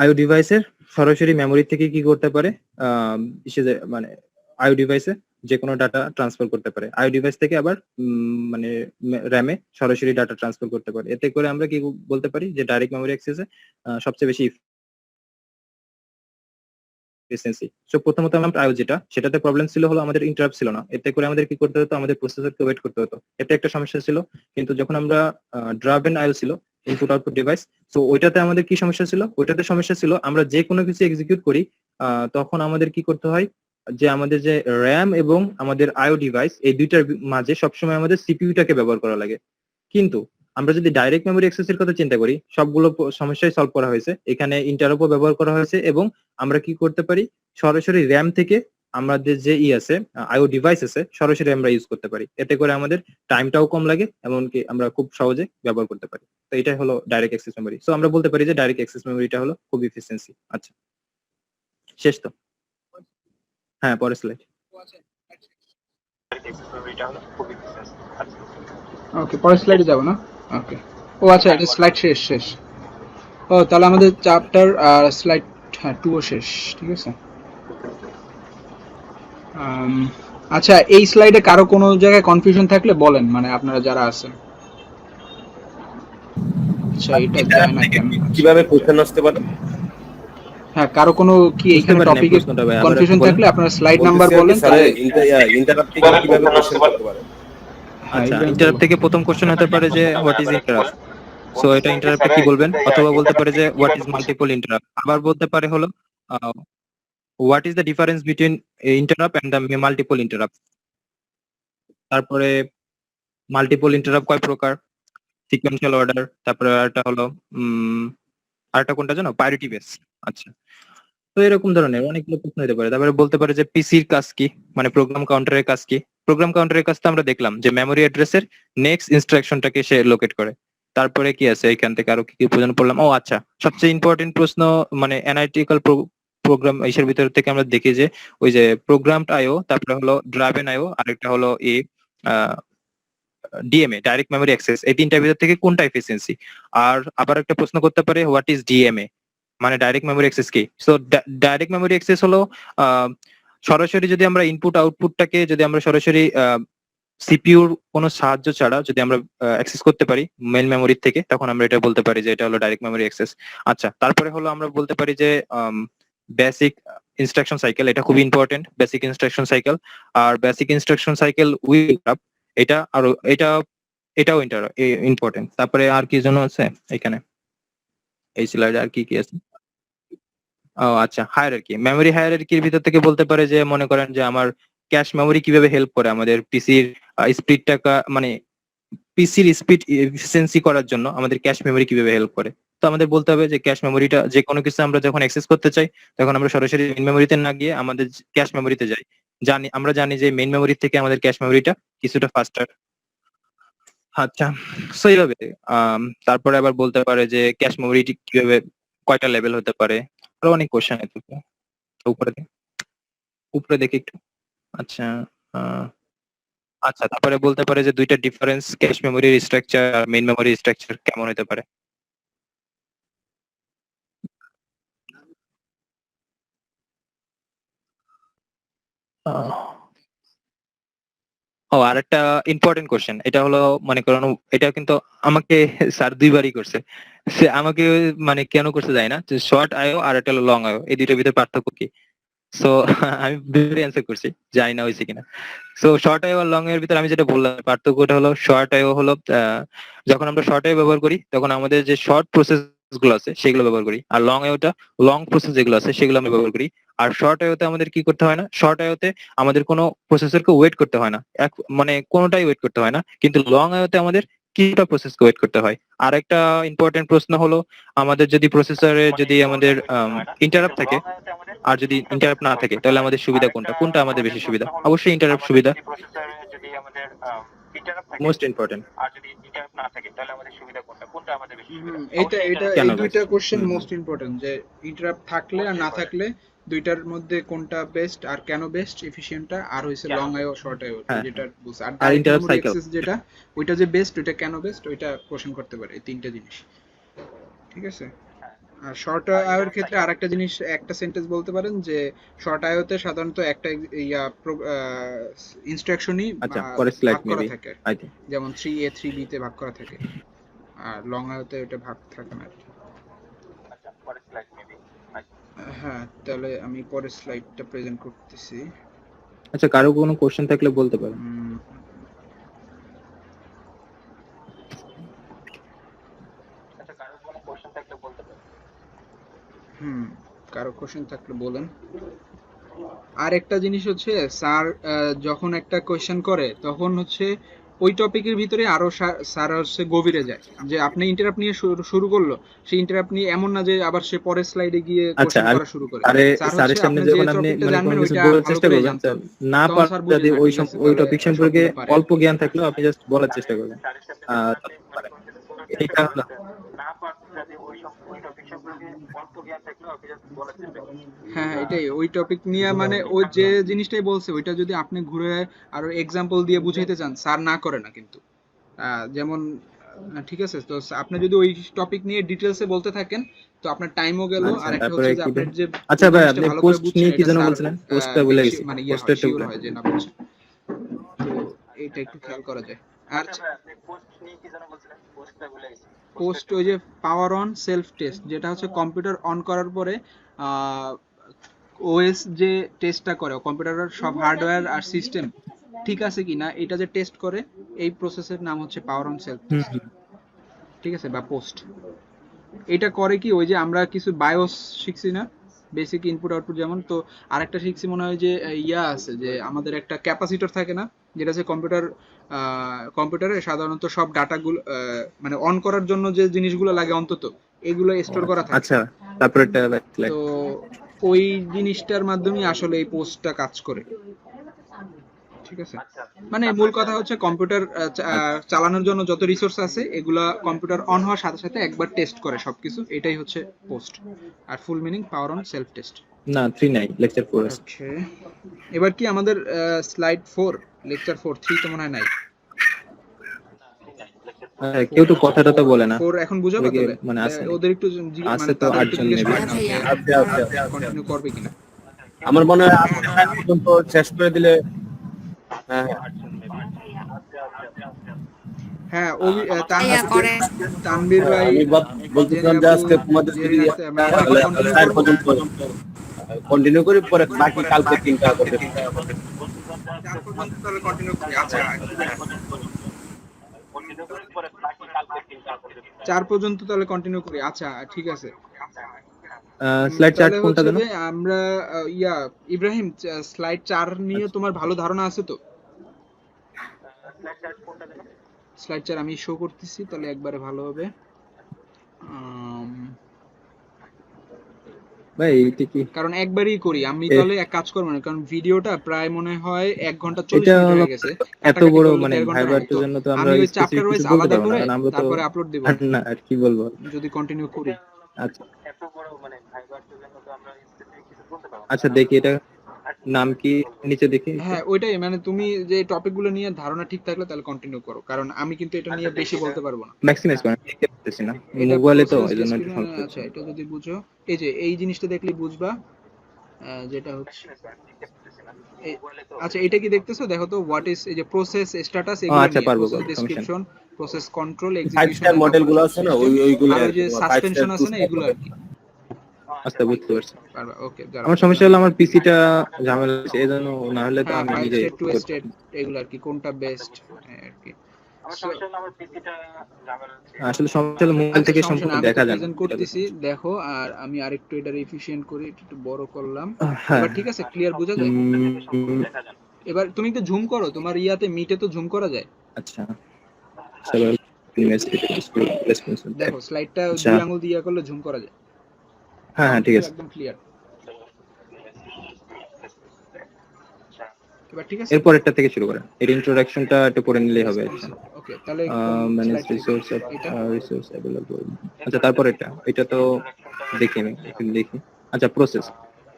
IO ডিভাইসের সরাসরি মেমোরি থেকে কি করতে পারে, মানে আইও ডিভাইসে যে কোনো ডাটা ট্রান্সফার করতে পারে, আইও ডিভাইস থেকে আবার মানে র্যামে সরাসরি ডাটা ট্রান্সফার করতে পারে। এতে করে আমরা কি বলতে পারি যে ডাইরেক্ট মেমোরি অ্যাক্সেসে সবচেয়ে বেশি এফিসিয়েন্সি। সো প্রথমত আমরা আইও যেটা সেটাতে প্রবলেম ছিল হলো আমাদের ইন্টারাপ্ট ছিল না, এতে করে আমাদের কি করতে হতো, আমাদের প্রসেসরকে ওয়েট করতে হতো, এটা একটা সমস্যা ছিল। কিন্তু যখন আমরা ড্রাইভেন আইও ছিল, ইনপুট আউটপুট ডিভাইস, সো ওইটাতে আমাদের কি সমস্যা ছিল, ওইটাতে সমস্যা ছিল আমরা যে কোনো কিছু এক্সিকিউট করি তখন আমাদের কি করতে হয়, যে আমাদের যে র্যাম এবং আমাদের আইও ডিভাইস এই দুইটার মাঝে সবসময় আমাদের সিপিইউটাকে ব্যবহার করা লাগে। কিন্তু আমরা যদি ডাইরেক্ট মেমোরি অ্যাক্সেসের কথা চিন্তা করি, সবগুলো সমস্যাই সলভ করা হয়েছে, এখানে ইন্টারাপ্টও ব্যবহার করা হয়েছে এবং আমরা কি করতে পারি, সরাসরি র্যাম থেকে আমাদের যে আছে আইও ডিভাইস আছে সরাসরি আমরা ইউজ করতে পারি, এতে করে আমাদের টাইমটাও কম লাগে, এমনকি আমরা খুব সহজে ব্যবহার করতে পারি। তো এটাই হলো ডাইরেক্ট অ্যাক্সেস মেমোরি। সো আমরা বলতে পারি যে ডাইরেক্ট অ্যাক্সেস মেমোরিটা হলো খুব এফিসিয়েন্সি। আচ্ছা, শেষ তো? হ্যাঁ, পরের স্লাইড। ওকে, পরের স্লাইডে যাব না? ওকে, ও আচ্ছা, এটা স্লাইড শেষ শেষ। ও তাহলে আমাদের চ্যাপ্টার আর স্লাইড 2 ও শেষ, ঠিক আছে। আচ্ছা, এই স্লাইডে কারো কোনো জায়গায় কনফিউশন থাকলে বলেন, মানে আপনারা যারা আছেন। আচ্ছা, এটা যায় না কেন? কিভাবে প্রশ্ন আসতে পারে? হ্যাঁ, কারো কোনো কি এখানে টপিকে কনফিউশন থাকলে আপনারা স্লাইড নাম্বার বলেন, তাহলে ইন্টারাপ্ট থেকে কিভাবে প্রশ্ন করতে পারে? আচ্ছা, ইন্টারাপ্ট থেকে প্রথম কোশ্চেন হতে পারে যে হোয়াট ইজ ইন্টারাপ্ট। সো এটা ইন্টারাপ্টে কি বলবেন, অথবা বলতে পারে যে হোয়াট ইজ মাল্টিপল ইন্টারাপ্ট, আবার বলতে পারে হলো what is the difference between interrupt and the multiple interrupt. তারপরে মাল্টিপল ইন্টারাপ্ট কয় প্রকার, সিকোয়েন্সিয়াল অর্ডার, তারপরে আরেকটা হলো আরেকটা কোনটা জানো, প্রায়োরিটি বেস। আচ্ছা, তো এরকম ধরনের অনেকগুলো প্রশ্ন হতে পারে। তারপরে বলতে পারে যে পিসির কাজ কি, মানে প্রোগ্রাম কাউন্টারের কাজ কি। প্রোগ্রাম কাউন্টারের কাজ তো আমরা দেখলাম যে মেমোরি অ্যাড্রেসের নেক্সট ইনস্ট্রাকশনটাকে সে লোকেট করে। তারপরে কি আছে এখান থেকে আরো কি কি প্রয়োজন পড়লাম, ও আচ্ছা, সবচেয়ে ইম্পর্টেন্ট প্রশ্ন মানে অ্যানালিটিক্যাল প্রোগ্রাম এর ভিতর থেকে আমরা দেখি যে ওই যে প্রোগ্রামড আইও, তারপরে হলো ড্রাইভেন আইও, আরেকটা হলো ডিএমএ, ডাইরেক্ট মেমোরি অ্যাক্সেস, এই তিনটার ভিতর থেকে কোনটা এফিসিয়েন্সি। আর আবার একটা প্রশ্ন করতে পারে হোয়াট ইজ ডিএমএ, মানে ডাইরেক্ট মেমোরি অ্যাক্সেস কি। সো ডাইরেক্ট মেমোরি অ্যাক্সেস হলো সরাসরি যদি আমরা ইনপুট আউটপুটটাকে যদি আমরা সরাসরি সিপিইউর কোনো সাহায্য ছাড়া যদি আমরা অ্যাক্সেস করতে পারি মেইন মেমোরি থেকে, তখন আমরা এটা বলতে পারি যে এটা হলো ডাইরেক্ট মেমোরি অ্যাক্সেস। আচ্ছা, তারপরে হলো আমরা বলতে পারি যে বেসিক ইনস্ট্রাকশন সাইকেল, এটা খুবই ইম্পর্টেন্ট, বেসিক ইনস্ট্রাকশন সাইকেল। আর বেসিক ইনস্ট্রাকশন সাইকেল উইথ এটা আরো এটাও ইম্পর্টেন্ট। তারপরে আর কি জন্য আছে এখানে এই স্লাইডে, আর কি কি আছে, ও আচ্ছা, হায়ারার্কি, মেমোরি হায়ারার্কির ভিতর থেকে বলতে পারে যে মনে করেন যে আমার ক্যাশ মেমোরি কিভাবে হেল্প করে আমাদের পিসির স্পিডটা, মানে পিসির স্পিড এফিসিয়েন্সি করার জন্য আমাদের ক্যাশ মেমোরি কিভাবে হেল্প করে। তো আমাদের বলতে হবে যে ক্যাশ মেমোরিটা যে কোনো কিছু আমরা যখন অ্যাক্সেস করতে চাই তখন আমরা সরাসরি মেইন মেমোরিতে না গিয়ে আমাদের ক্যাশ মেমোরিতে যাই। আমরা জানি যে মেইন মেমোরি থেকে আমাদের ক্যাশ মেমোরিটা কিছুটা ফাস্টার। আচ্ছা, সো এইভাবে তারপরে আবার বলতে পারে যে ক্যাশ মেমোরিটি কিভাবে কয়টা লেভেল হতে পারে, আরো অনেক কোশ্চেন আছে। উপরে দেখি একটু। আচ্ছা, আচ্ছা, তারপরে বলতে পারে যে দুইটা ডিফারেন্স ক্যাশ মেমোরির স্ট্রাকচার আর মেইন মেমোরির স্ট্রাকচার কেমন হতে পারে। ও, আরেকটা ইম্পর্টেন্ট কোশ্চেন, এটা হলো মনে করুন, এটা কিন্তু আমাকে স্যার দুইবারই করছে। সে আমাকে মানে কেন করছে যায় না, যে শর্ট আইও আর একটা হলো লং আইও, এই দুইটার ভিতরে পার্থক্য কি। সো আমি দুইবারই অ্যান্সার করছি, জানি না হয়েছে কিনা। সো শর্ট আইও আর লং এর ভিতরে আমি যেটা বললাম পার্থক্যটা হলো, শর্ট আইও হলো যখন আমরা শর্ট আইও ব্যবহার করি তখন আমাদের যে শর্ট প্রসেস গুলো আছে সেগুলো ব্যবহার করি, আর লং আইওটা লং প্রসেস যেগুলো আছে সেগুলো আমরা ব্যবহার করি। আর শর্ট আইওতে আমাদের কি করতে হয় না, শর্ট আইওতে আমাদের কোনো প্রসেসরকে ওয়েট করতে হয় না, মানে কোনোটাই ওয়েট করতে হয় না, কিন্তু লং আইওতে আমাদের কিছুটা প্রসেসকে ওয়েট করতে হয়। আর একটা ইম্পর্টেন্ট প্রশ্ন হলো, আমাদের যদি প্রসেসরে যদি আমাদের ইন্টারাপ্ট থাকে আর যদি ইন্টারাপ্ট না থাকে তাহলে আমাদের সুবিধা কোনটা, কোনটা আমাদের বেশি সুবিধা? অবশ্যই ইন্টারাপ্ট সুবিধা, মোস্ট ইম্পর্টেন্ট। আর যদি ইন্টারাপ্ট না থাকে তাহলে আমাদের সুবিধা কোনটা, কোনটা আমাদের বেশি সুবিধা? এটা এই দুইটা কোশ্চেন মোস্ট ইম্পর্টেন্ট, যে ইন্টারাপ্ট থাকলে আর না থাকলে দুইটার মধ্যে কোনটা বেস্ট আর কেন বেস্ট, এফিশিয়েন্টটা, আর হইছে লং আইও শর্ট আইও, যেটা বুঝ, আর ডাইরেক্ট মেমোরি অ্যাক্সেস যেটা ওইটা যে বেস্ট, ওইটা কেন বেস্ট, ওইটা কোশ্চেন করতে পারে, এই তিনটা জিনিস। ঠিক আছে। আর শর্ট আইওর ক্ষেত্রে আরেকটা জিনিস, একটা সেন্টেন্স বলতে পারেন যে শর্ট আইওতে সাধারণত একটা ইনস্ট্রাকশনই ভাগ করা থাকে, যেমন 3A 3B তে ভাগ করা থাকে, আর লং আইওতে ওটা ভাগ থাকে না। হ্যাঁ, তাহলে আমি পরের স্লাইডটা প্রেজেন্ট করতেছি। আচ্ছা, কারো কোনো কোশ্চেন থাকলে বলতে পারেন। কারো কোশ্চেন থাকলে বলেন। আর একটা জিনিস হচ্ছে, স্যার যখন একটা কোয়েশ্চেন করে তখন হচ্ছে ওই টপিকের ভিতরে আরো স্যার হচ্ছে গভীরে যায়, যে আপনি ইন্টারাপ্ট নিয়ে শুরু করলো, সেই ইন্টারাপ্ট নিয়ে এমন না যে আবার সে পরের স্লাইডে গিয়ে আচ্ছা, কোশ্চেন করা শুরু করে। আরে স্যার স্যারের হচ্ছে সামনে আপনি যে যখন আপনি টপিকটা মানে জানবেন কোনো কিছু ওইটা বলার ভালো চেষ্টা করে করবেন, জানতে হবে, না তখন স্যার বুঝে পারলে না ওই ঠিক আছে ওই তাহলে টপিক সম্পর্কে সবগুলো পারে। অল্প জ্ঞান থাকলেও আপনি জাস্ট বলার চেষ্টা করবেন। তাহলে এটা হলো হ্যাঁ, এটাই ওই টপিক নিয়ে, মানে ওই যে জিনিসটাই বলছে ওইটা যদি আপনি ঘুরে আরো এক্সাম্পল দিয়ে বুঝাইতে চান, স্যার না করে না কিন্তু। যেমন ঠিক আছে, তো আপনি যদি ওই টপিক নিয়ে ডিটেলসে বলতে থাকেন তো আপনার টাইমও গেল, আচ্ছা, আর একটা তারপরে হচ্ছে যে কি আপনার যে আচ্ছা ওই ভাই, জিনিসটা আপনি ভালো করে পোস্ট বুঝছেন নিয়ে কি এটা যেন স্যার বলছিলেন? পোস্টটা ভুলে গেছি, মানে পোস্টেরটা শিওর হয় যে না বুঝছেন, তো এটা একটু খেয়াল করা যায়। আর পোস্ট ওই যে পাওয়ার অন সেলফ টেস্ট, যেটা হচ্ছে কম্পিউটার অন করার পরে ওএস যে টেস্টটা করে কম্পিউটারের সব হার্ডওয়্যার আর সিস্টেম ঠিক আছে কিনা এটা যে টেস্ট করে, এই প্রসেসের নাম হচ্ছে পাওয়ার অন সেলফ হুম টেস্ট। ঠিক আছে, বা পোস্ট। এটা করে কি, ওই যে আমরা কিছু বায়োস শিখছি না, বেসিক ইনপুট আউটপুট যেমন, তো আরেকটা শিখছি মনে হয় যে ইয়া আছে, যে আমাদের একটা ক্যাপাসিটর থাকে না, যেটা হচ্ছে কম্পিউটারে সাধারণত সব ডাটাগুলো মানে অন করার জন্য যে জিনিসগুলো লাগে অন্তত এগুলো স্টোর করা থাকে। আচ্ছা, তারপরে তো ওই জিনিসটার মাধ্যমে আসলে এই পোস্টটা কাজ করে। ঠিক আছে, মানে মূল কথা হচ্ছে কম্পিউটার চালানোর জন্য যত রিসোর্স আছে এগুলা কম্পিউটার অন হওয়ার সাথে সাথে একবার টেস্ট করে সবকিছু, এটাই হচ্ছে পোস্ট। আর full meaning power on self test. না 3 নাই, লেকচার 4 আছে। ওকে, এবার কি আমাদের স্লাইড 4, লেকচার 4, 3 তো মনে হয় নাই। কেউ তো কথাটা তো বলে না, 4 এখন বুঝাবো তাহলে, মানে আছে ওদের একটু আছে মানে তো তাদের 8 একটু জন জিজ্ঞেস মেবি। করেন না যে আচ্ছা আচ্ছা কন্টিনিউ করবে কিনা। আমার মনে হয় পর্যন্ত শেষ করে দিলে। হ্যাঁ হ্যাঁ। হ্যাঁ, তানভীর ভাই, আমি বলতেছিলাম যে আজকে তোমাদের যদি স্যার পর্যন্ত কন্টিনিউ করি, পরে বাকি কালকে 3টা করতে। 4 পর্যন্ত তাহলে কন্টিনিউ করি। আচ্ছা, 4 পর্যন্ত তাহলে কন্টিনিউ করি। আচ্ছা, ঠিক আছে। স্লাইড চার্ট তাহলে কোনটা হচ্ছে জানো? যে আমরা ইব্রাহিম, স্লাইড 4 নিয়ে তোমার ভালো ধারণা আছে তো? স্লাইড 4 আমি শো করতেছি, তাহলে একবারে ভালো হবে। ভাই এটা কি? কারণ একবারই করি আমি, তাহলে এক কাজ করবো না, কারণ ভিডিওটা প্রায় মনে হয় 1 ঘন্টা 40 এটা মিনিট হলো হয়ে গেছে, এত কাটাকাটি বড় করলে মানে 1.5 ঘন্টার ভাইবার মতো। জন্য তো আমরা আমি ওই চ্যাপ্টার স্পেসিফিক ওয়াইজ কিছু বলতে আলাদা পারবো না, করে কারণ আমরা তো তারপরে আপলোড দেব না আর কি বলবো। যদি কন্টিনিউ করি। আচ্ছা আচ্ছা, দেখি এটা নাম কি, নিচে দেখি। হ্যাঁ, ওইটাই, মানে তুমি যে টপিকগুলো নিয়ে ধারণা ঠিক থাকলে তাহলে কন্টিনিউ করো, কারণ আমি কিন্তু এটা নিয়ে বেশি বলতে পারবো না। ম্যাক্সিমাইজ করেন, দেখতে পাচ্ছি না এটা মোবাইলে, তো প্রসেস এইজন্য একটু ডেসক্রিপশন। সমস্যা হচ্ছে। আচ্ছা, এটা যদি বুঝো, এই যে এই জিনিসটা দেখলে বুঝবা, যেটা হচ্ছে আচ্ছা, এটা কি দেখতেছো? দেখো তো, হোয়াট ইজ, এই যে প্রসেস স্ট্যাটাস, ও এগুলো আচ্ছা, নিয়ে পারবো প্রসেস পারবো, সমস্যা নেই। Description, process control, 5 execution star and model গুলো অপারেশন আছে না, সিস্টেম, ওইগুলো আর ওই যে 5 স্টার সাসপেনশন 2 আছে না, স্টার এগুলো আর কি। আচ্ছা, বুঝতে পারছি। পারবা, ওকে, দাঁড়াও। আমার সমস্যা হলো আমার পিসিটা ঝামেলা আছে, এজন্য না হলে তো হ্যাঁ, আমি 5 নিজেই স্টেট 2 করতাম। স্টেট এগুলো আর কি, কোনটা বেস্ট আর কি। আসলে সমস্যা হলো মোবাইল আচ্ছা, থেকে সমস্যা সম্পূর্ণ না, আমি তো দেখা যায় না, প্রেজেন্ট এটা করতেছি, দেখো। আর আমি আরেকটু এটার এফিশিয়েন্ট করে একটু বড় করলাম। হ্যাঁ। এবার ঠিক আছে, ক্লিয়ার বোঝা যায়? এবার তুমি একটু জুম করো, তোমার মিটে তো জুম করা যায়। আচ্ছা, দেখো, স্লাইডটা আচ্ছা, 2 আঙ্গুল দিয়ে করলে জুম করা যায়। হ্যাঁ হ্যাঁ, সাউন্ড ঠিক কিন্তু আছে। একদম ক্লিয়ার। এবার ঠিক আছে। এরপর একটা থেকে শুরু করেন, এর ইন্ট্রোডাকশনটা একটু পড়ে নিলেই হবে। আচ্ছা, ওকে, তাহলে কোন ম্যানেজ স্লাইড থেকে? রিসোর্স, এটা রিসোর্স অ্যাভেলেবল। আচ্ছা, তারপর এটা তো দেখি, আমি একটু দেখি। আচ্ছা, প্রসেস।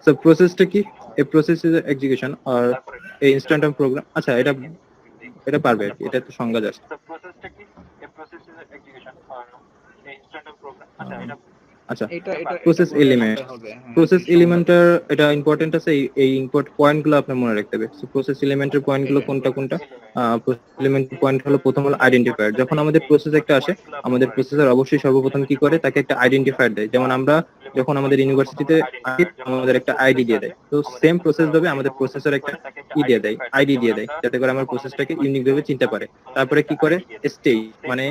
সো প্রসেসটা কি? A process is execution or a instant of program. আচ্ছা, এটা এটা পারবে আর কি, এটা তো সংজ্ঞা জাস্ট। আচ্ছা, এটা এটা এটা প্রসেস বললে এলিমেন্ট। ভালো হবে। হ্যাঁ, প্রসেস এই সংজ্ঞাটা। এলিমেন্টের এটা ইম্পর্টেন্ট আছে, এই ইম্পোর্ট পয়েন্টগুলো আপনি মনে রাখতে হবে। সো প্রসেস এলিমেন্টের পয়েন্টগুলো এটা কোনটা কোনটা? প্রসেস এলিমেন্টের পয়েন্ট হলো, প্রথম হলো আইডেন্টিফায়ার। যখন আমাদের প্রসেস একটা আসে, আমাদের প্রসেসর অবশ্যই সর্বপ্রথম কি করে, তাকে একটা আইডেন্টিফায়ার দেয়। যেমন আমরা যখন আমাদের ইউনিভার্সিটিতে আমাদের একটা আইডি দিয়ে দেয়, তো সেম প্রসেস ভাবে আমাদের প্রসেসর একটা দিয়ে দেয়, আইডি দিয়ে দেয়, যাতে করে আমার প্রসেসটাকে ইউনিক ভাবে চিনতে পারে। তারপরে কি করে, স্টেট মানে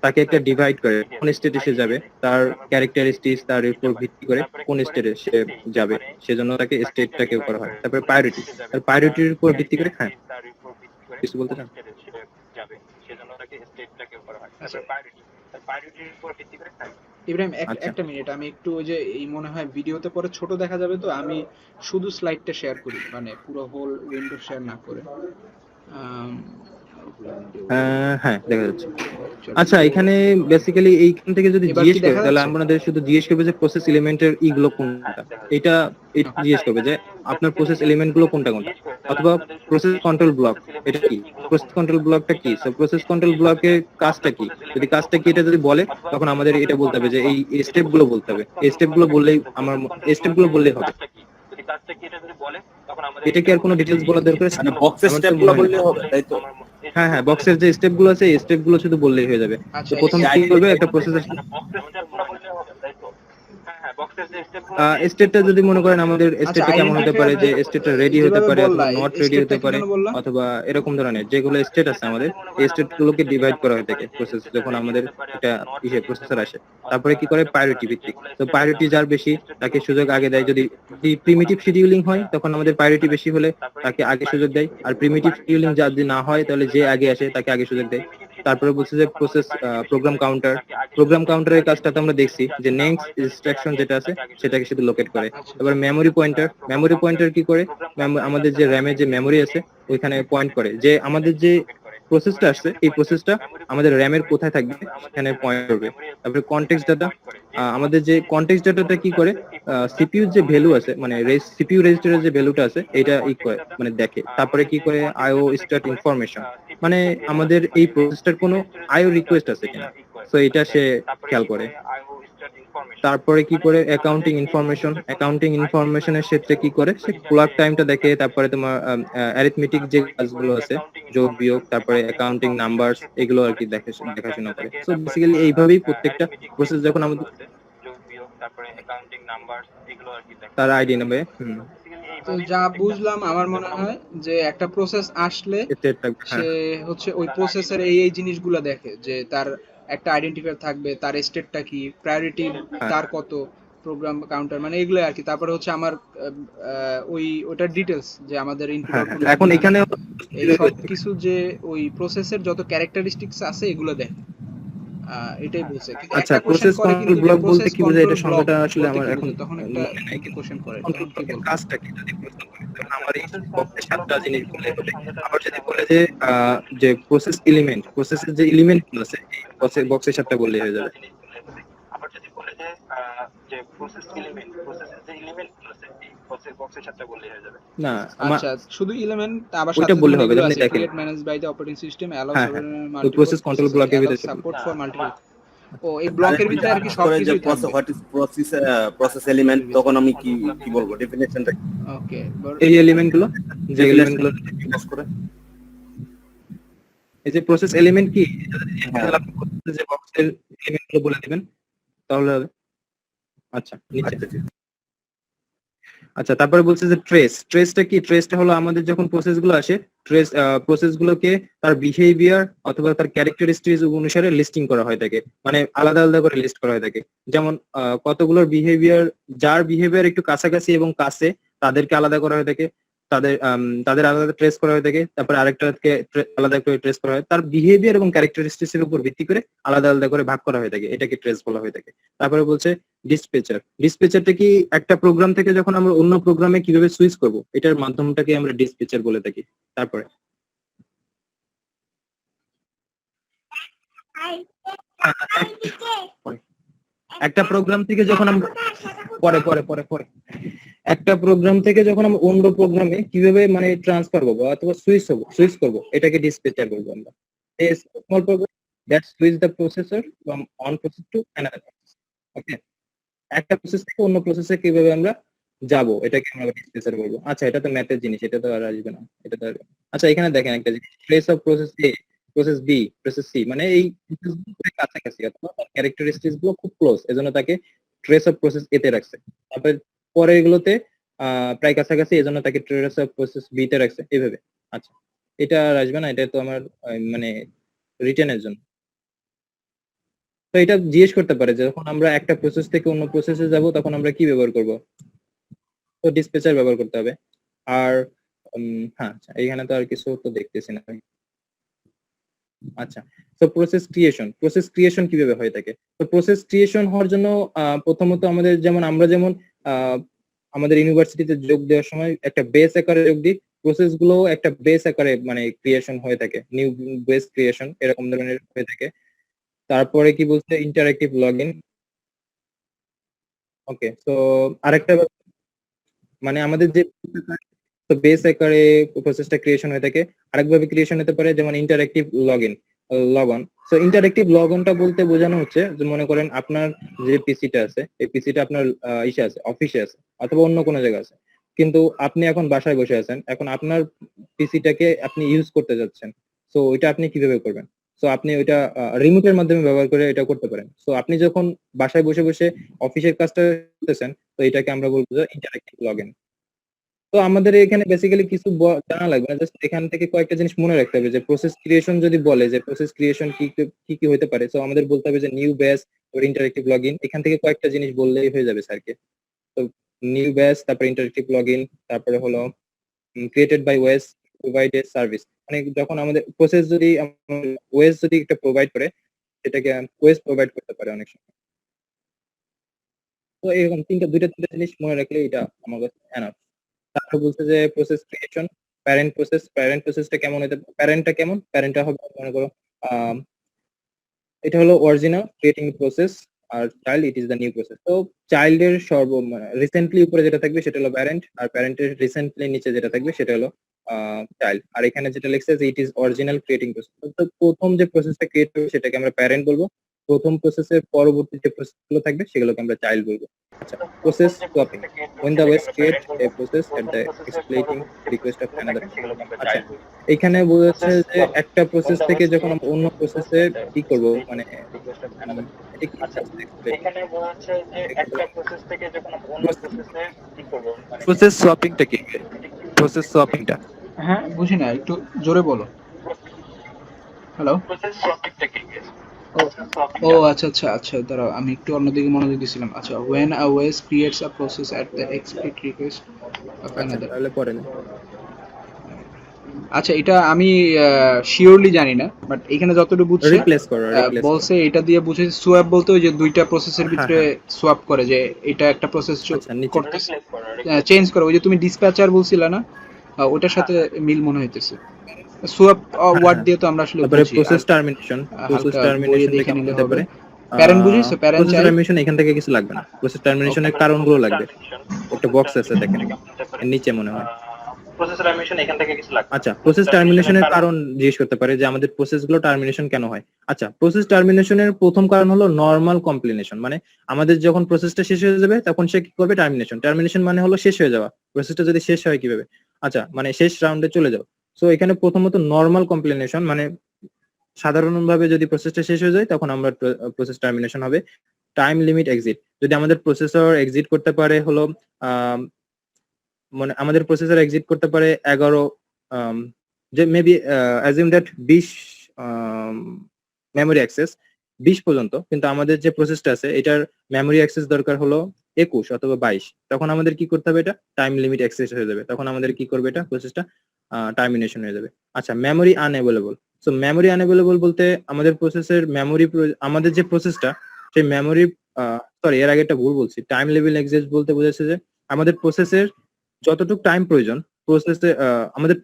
তাকে একটা ডিভাইড করে কোন স্টেটে সে যাবে, তার ক্যারেক্টারিস্টিক্স তার উপর ভিত্তি করে কোন স্টেটে সে যাবে, সেজন্য তাকে স্টেটটাকে করা হয়। তারপরে প্রায়োরিটি, তার প্রায়োরিটির উপর ভিত্তি করে, হ্যাঁ কিছু বলতে চান? ইব্রাহিম আচ্ছা একটা মিনিট, আমি একটু ওই যে এই মনে হয় ভিডিওতে পরে ছোট দেখা যাবে, তো আমি শুধু স্লাইডটা শেয়ার করি, মানে পুরো হোল উইন্ডো শেয়ার না করে। হ্যাঁ দেখা যাচ্ছে। আচ্ছা এখানে বেসিক্যালি এইখান থেকে যদি এবার জিজ্ঞেস কি করে, দেখা তাহলে যাচ্ছে? আমাদের শুধু জিজ্ঞেস করবে যে প্রসেস এলিমেন্টের ইগুলো কোনটা, এটা এটা জিজ্ঞেস করবে যে আপনার প্রসেস এলিমেন্ট গুলো কোনটা কোনটা, অথবা প্রসেস কন্ট্রোল ব্লক এটা কি, প্রসেস কন্ট্রোল ব্লকটা কি, সো প্রসেস কন্ট্রোল ব্লকের কাজটা কি, যদি কাজটা কি এটা যদি বলে, তখন আমাদের এটা বলতে হবে যে এই স্টেপ গুলো বলতে হবে। এই স্টেপ গুলো বললেই আমার স্টেপ গুলো বললেই হবে। এটা কি আর কোনো ডিটেইলস বলা দরকার আছে? মানে বক্সের আমার তো স্টেপ মনে গুলো হয় না। বললে হবে, তাই তো? হ্যাঁ বক্সের যে স্টেপ গুলো আছে, এই স্টেপ গুলো শুধু বললেই হয়ে যাবে। তো আচ্ছা, প্রথম কি করবে, একটা প্রসেসর স্টেটটা যদি মনে করেন আমাদের আচ্ছা, স্টেটটা কেমন হতে পারে, যে স্টেটটা রেডি হতে যেভাবে পারে বললা, অথবা নট রেডি স্টেপটা হতে কি পারে, যেন বললা? অথবা এরকম ধরনের যেগুলো স্টেট আছে আমাদের, এই স্টেট গুলোকে ডিভাইড করা হয়ে থাকে প্রসেস যখন আমাদের একটা প্রসেসর আসে। তারপরে কি করে, প্রায়োরিটি ভিত্তিক, তো প্রায়োরিটি যার বেশি তাকে সুযোগ আগে দেয়। যদি প্রিমিটিভ শিডিউলিং হয় তখন আমাদের প্রায়োরিটি বেশি হলে তাকে আগে সুযোগ দেয়, আর প্রিমিটিভ শিডিউলিং যদি না হয় তাহলে যে আগে আসে তাকে আগে সুযোগ দেয়। তারপরে বলছে যে প্রসেস প্রোগ্রাম কাউন্টার, প্রোগ্রাম কাউন্টারের কাজটা তো আমরা দেখছি যে নেক্সট ইনস্ট্রাকশন যেটা আছে সেটাকে শুধু লোকেট করে। এবার মেমোরি পয়েন্টার, মেমোরি পয়েন্টার কি করে, আমাদের যে র্যামে যে মেমোরি আছে ওইখানে পয়েন্ট করে যে আমাদের যে প্রসেসটা আসছে এই প্রসেসটা আমাদের র্যামের কোথায় থাকবে সেখানে পয়েন্ট করবে। তারপরে কনটেক্সট ডাটা, আমাদের যে কনটেক্সট ডাটাটা কি করে, সিপিইউ যে ভ্যালু আছে মানে সিপিইউ রেজিস্টারের যে ভ্যালুটা আছে এটা ই করে মানে দেখে। তারপরে কি করে, আইও স্টার্ট ইনফরমেশন, মানে আমাদের এই প্রসেসটার কোনো আইও রিকোয়েস্ট আছে কিনা, তো এটা সে খেয়াল করে। তারপরে কি করে, অ্যাকাউন্টিং ইনফরমেশন, অ্যাকাউন্টিং ইনফরমেশনের ক্ষেত্রে কি করে, সে ক্লক টাইমটা দেখে। তারপরে তোমার অ্যারিথমেটিক যে কাজগুলো আছে, যোগ বিয়োগ, তারপরে অ্যাকাউন্টিং নাম্বারস, এগুলো আর কি দেখাশোনা করে। সো বেসিক্যালি এইভাবেই প্রত্যেকটা প্রসেস যখন আমাদের তার আইডি নেবে। তো যা বুঝলাম, আমার মনে হয় যে একটা প্রসেস আসলে হ্যাঁ সে হচ্ছে ওই প্রসেসের এই জিনিসগুলো দেখে, যে তার একটা আইডেন্টিফায়ার থাকবে, তার স্টেটটা কি, প্রায়োরিটি হ্যাঁ তার কত, প্রোগ্রাম কাউন্টার, মানে এগুলো আর কি। তারপরে হচ্ছে আমার ওইটার ডিটেলস, যে আমাদের ইনপুট হ্যাঁ আউটপুট এখন এখানে এই সব কিছু, যে ওই প্রসেসের যত ক্যারেক্টারিস্টিক্স আছে এগুলো দেখে। এটাই বলছে, কিন্তু আচ্ছা, একটা কোশ্চেন প্রসেস করে কন্ট্রোল কিন্তু, যে ব্লক বলতে প্রসেস কি বোঝায়, কন্ট্রোল এটা ব্লক সংজ্ঞাটা আসলে বলতে আমার কি এখন বোঝায়, তখন একটা মনে নাই। কোশ্চেন করে, কন্ট্রোল তখন কি ব্লকের বলবো? কাজটা কি যদি প্রশ্ন করে, তখন আমার এই বক্সে 7টা জিনিস বলে হবে। আবার যদি বলে যে যে প্রসেস এলিমেন্ট, প্রসেসের যে এলিমেন্ট গুলো আছে এই বক্সে 7টা বললেই হয়ে যাবে। না আমার আচ্ছা, শুধু এলিমেন্ট, আবার ওইটা সাথে বললে মানে হবে, এগুলো আপনি আছে, দেখেন। Create manage by the operating system, allow হ্যাঁ সেভারাল ওই মাল্টিপল প্রসেস কন্ট্রোল প্রসেসর, ব্লকের অ্যালাউ ভিতরে সব। Support for multiple. ও এই আর ব্লকের এখন ভিতরে আর কি জিজ্ঞেস করে যে সবকিছুই থাকবে। হোয়াট ইজ প্রসেস এলিমেন্ট, তখন আমি কি কি বলবো, ডেফিনেশনটা ওকে, এই এলিমেন্ট গুলো, যে এলিমেন্ট গুলো, জিজ্ঞেস করে? এই যে প্রসেস এলিমেন্ট কি, হ্যাঁ তাহলে আপনি যে বক্সের এলিমেন্ট গুলো বলে দিবেন তাহলে হবে। আচ্ছা নিচে, আচ্ছা ঠিক আচ্ছা তারপরে বলছে যে ট্রেসটা কি, ট্রেসটা হলো আমাদের যখন প্রসেস গুলো আসে, প্রসেস গুলোকে তার বিহেভিয়ার অথবা তার ক্যারেক্টারিস্টিক্স অনুসারে লিস্টিং করা হয় থাকে, মানে আলাদা আলাদা করে লিস্ট করা হয় থাকে। যেমন কতগুলোর বিহেভিয়ার, যার বিহেভিয়ার একটু কাছাকাছি এবং কাছে তাদেরকে আলাদা করা হয়ে থাকে, তাদের আলাদা ট্রেস করা হয়ে থাকে। তারপরে আরেকটাকে আলাদা করে ট্রেস করা হয়, তার বিহেভিয়ার এবং ক্যারেক্টারিস্টিক্স এর উপর ভিত্তি করে আলাদা আলাদা করে ভাগ করা হয়ে থাকে, এটাকে ট্রেস বলা হয়ে থাকে। তারপরে বলছে ডিসপেচারটা কি, একটা প্রোগ্রাম থেকে যখন আমরা অন্য প্রোগ্রামে কিভাবে সুইচ করব, এটার মাধ্যমটাকে আমরা ডিসপেচার বলে থাকি। তারপরে একটা প্রোগ্রাম থেকে যখন আমরা পরে পরে পরে পরে একটা প্রোগ্রাম থেকে যখন আমরা অন্য প্রোগ্রামে কিভাবে মানে ট্রান্সফার করবো অথবা সুইচ করব, এটাকে ডিসপেচার বলবো আমরা। Small program that switch the processor from on process to another. Okay, একটা প্রসেস থেকে অন্য প্রসেসে কিভাবে আমরা যাব, এটাকে আমরা ডিসপেচার বলবো। আচ্ছা এটা তো ম্যাথের জিনিস, এটা তো আর আসবে না, এটা তো আচ্ছা এখানে দেখেন একটা জিনিস, place of process A, process B, process C, মানে এই প্রসেসগুলো খুবই কাছাকাছি অথবা ক্যারেক্টারিস্টিক্স গুলো খুব ক্লোজ, এজন্য তাকে ট্রেস অফ প্রসেস এতে রাখছে, তারপরে পরে এগুলোতে প্রায় কাছাকাছি, এজন্য তাকে ট্রেস অফ প্রসেস বি তে রাখছে এইভাবে। আচ্ছা, এটা আর আসবে না, এটা তো আমার মানে রিটেনের জন্য। তো এটা জিজ্ঞেস করতে পারে যে যখন আমরা একটা প্রসেস থেকে অন্য প্রসেসে যাব তখন আমরা কি ব্যবহার করব, তো ডিসপ্যাচার ব্যবহার করতে হবে। আর হ্যাঁ, আচ্ছা, এইখানে তো আর কিছু তো দেখতেছি না। আচ্ছা, তো প্রসেস ক্রিয়েশন কিভাবে হয়ে থাকে? তো প্রসেস ক্রিয়েশন হওয়ার জন্য প্রথমত আমাদের আমরা যেমন আমাদের ইউনিভার্সিটিতে যোগ দেওয়ার সময় একটা বেস আকারে যোগ দিই, প্রসেস গুলো একটা বেস আকারে মানে ক্রিয়েশন হয়ে থাকে, নিউ বেস ক্রিয়েশন এরকম ধরনের হয়ে থাকে। তারপরে কি বলছে, ইন্টারঅ্যাক্টিভ লগইন। ওকে, তো আরেকটা মানে আমাদের যে তো বেস আকারে প্রসেসটা ক্রিয়েশন হয়ে থাকে, আরেকভাবে ক্রিয়েশন হতে পারে যেমন ইন্টারঅ্যাক্টিভ লগন। সো ইন্টারঅ্যাক্টিভ লগনটা বলতে বোঝানো হচ্ছে যে মনে করেন আপনার যে পিসিটা আছে, এই পিসিটা আপনার ইসে আছে, অফিসে আছে অথবা অন্য কোনো জায়গায় আছে, কিন্তু আপনি এখন বাসায় বসে আছেন, এখন আপনার পিসিটাকে আপনি ইউজ করতে যাচ্ছেন। সো ওইটা আপনি কিভাবে করবেন? সো আপনি ওইটা রিমোটের মাধ্যমে ব্যবহার করে এটা করতে পারেন। সো আপনি যখন বাসায় বসে বসে অফিসের কাজটা করতেছেন, তো এটাকে আমরা বলবো যে ইন্টারঅ্যাক্টিভ লগইন। তো আমাদের এখানে বেসিক্যালি কিছু জানা লাগবে না, জাস্ট এখান থেকে কয়েকটা জিনিস মনে রাখতে হবে যে প্রসেস ক্রিয়েশন যদি বলে যে প্রসেস ক্রিয়েশন কি কি কি হতে পারে, তো আমাদের বলতে হবে যে new batch or interactive login, এখান থেকে কয়েকটা জিনিস বললেই হয়ে যাবে স্যারকে। তো নিউ ব্যাচ, তারপরে ইন্টারেক্টিভ লগইন, তারপরে হলো created by OS provide a service, মানে যখন আমাদের প্রসেস যদি ওয়েস যদি একটা প্রোভাইড করে, সেটাকে ওয়েস প্রোভাইড করতে পারে অনেক সময়। তো এরকম দুইটা তিনটা জিনিস মনে রাখলে এটা আমার কাছে এনাফ। তারপর বলছে যে প্রসেস ক্রিয়েশন, প্যারেন্ট প্রসেসটা কেমন হতে, প্যারেন্টটা কেমন, প্যারেন্টটা হবে মনে করো আম, এটা হলো অরিজিনাল ক্রিয়েটিং প্রসেস, আর child it is the new process. তো চাইল্ডের রিসেন্টলি উপরে যেটা থাকবে সেটা হলো প্যারেন্ট, আর প্যারেন্টের রিসেন্টলি নিচে যেটা থাকবে সেটা হলো চাইল্ড। আর এখানে যেটা লিখছে যে it is original creating process, তো প্রথম যে প্রসেসটা ক্রিয়েট হবে সেটাকে আমরা প্যারেন্ট বলবো, প্রথম প্রসেসের পরবর্তী যে প্রসেস গুলো থাকবে সেগুলোকে আমরা চাইল্ড বলবো। আচ্ছা, process swapping, when the OS create a process at the exploiting request of another process। আচ্ছা, এখানে বোঝাচ্ছে যে একটা প্রসেস থেকে যখন আমরা অন্য প্রসেসে কি করব, মানে এটা কি এখানে বোঝাচ্ছে যে একটা প্রসেস থেকে যখন আমরা অন্য প্রসেসে কি করব, মানে প্রসেস সোয়াপিংটা কি? প্রসেস সোয়াপিংটা হ্যাঁ, বুঝি না, একটু জোরে বলো। হ্যালো। প্রসেস সফটওয়্যারটা কি? ও আচ্ছা আচ্ছা আচ্ছা, দাঁড়াও, আমি একটু অন্যদিকে মনোযোগ দিয়েছিলাম। আচ্ছা, when a OS creates a process at the explicit request of আচ্ছা, another। তাহলে পরে না। আচ্ছা, এটা আমি শিওরলি জানি না, বাট এখানে যতটুকু বুঝছি রিপ্লেস করো, বলছে এটা দিয়ে বুঝেছি সোয়াপ বলতে ওই যে দুইটা প্রসেসের হ্যাঁ, ভিতরে সোয়াপ করে, যে এটা একটা প্রসেস আচ্ছা, নিচে করতেছে, চেঞ্জ করে, ওই যে তুমি ডিসপ্যাচার বলছিলা না, ওটার সাথে মিল মনে হইতেছে। সোয়াপ ওয়ার্ড দিয়ে তো আমরা আসলে তারপরে বুঝি, প্রসেস টার্মিনেশন, প্রসেস হালকা বইয়ে টার্মিনেশন দেখে কেমন নিলে হতে হবে। পারে? প্যারেন্ট বুঝিছো? Parent process child. টার্মিনেশন এখান থেকে কিছু লাগবে না, প্রসেস টার্মিনেশনের কারণগুলো লাগবে। একটা বক্স আছে দেখেন এর নিচে মনে হয়। প্রসেস টার্মিনেশন এখান থেকে কিছু লাগবে। আচ্ছা, প্রসেস টার্মিনেশনের কারণ জিজ্ঞেস করতে পারে যে আমাদের প্রসেসগুলো টার্মিনেশন কেন হয়। আচ্ছা, প্রসেস টার্মিনেশনের প্রথম কারণ হলো নরমাল কমপ্লিনেশন, মানে আমাদের যখন প্রসেসটা শেষ হয়ে যাবে তখন সে কি করবে, টার্মিনেশন মানে হলো শেষ হয়ে যাওয়া, প্রসেসটা যদি শেষ হয় কিভাবে, আচ্ছা মানে শেষ রাউন্ডে চলে যাও। সো এখানে প্রথমত নরমাল কমপ্লিনেশন, মানে সাধারণভাবে যদি প্রসেসটা শেষ হয়ে যায় তখন আমরা প্রসেস টার্মিনেশন হবে। টাইম লিমিট এক্সিট, যদি আমাদের প্রসেসর এক্সিট করতে পারে হলো মানে আমাদের প্রসেসর এক্সিট করতে পারে 11, যে maybe assume that 20 memory access 20 পর্যন্ত, কিন্তু আমাদের যে প্রসেসটা আছে এটার মেমোরি অ্যাক্সেস দরকার হলো 21 অথবা 22, তখন আমাদের কি করতে হবে, এটা টাইম লিমিট অ্যাক্সেস হয়ে যাবে, তখন আমাদের কি করবে, এটা প্রসেসটা টার্মিনেশন হয়ে যাবে। আচ্ছা, memory unavailable. So memory unavailable বলতে আমাদের প্রসেসের আমাদের যে প্রসেসটা সেই মেমোরি, সরি এর আগে একটা ভুল বলছি, টাইম লেভেল এক্সিস্ট বলতে বোঝাচ্ছে যে আমাদের প্রসেসের যতটুকু টাইম প্রয়োজন আমাদের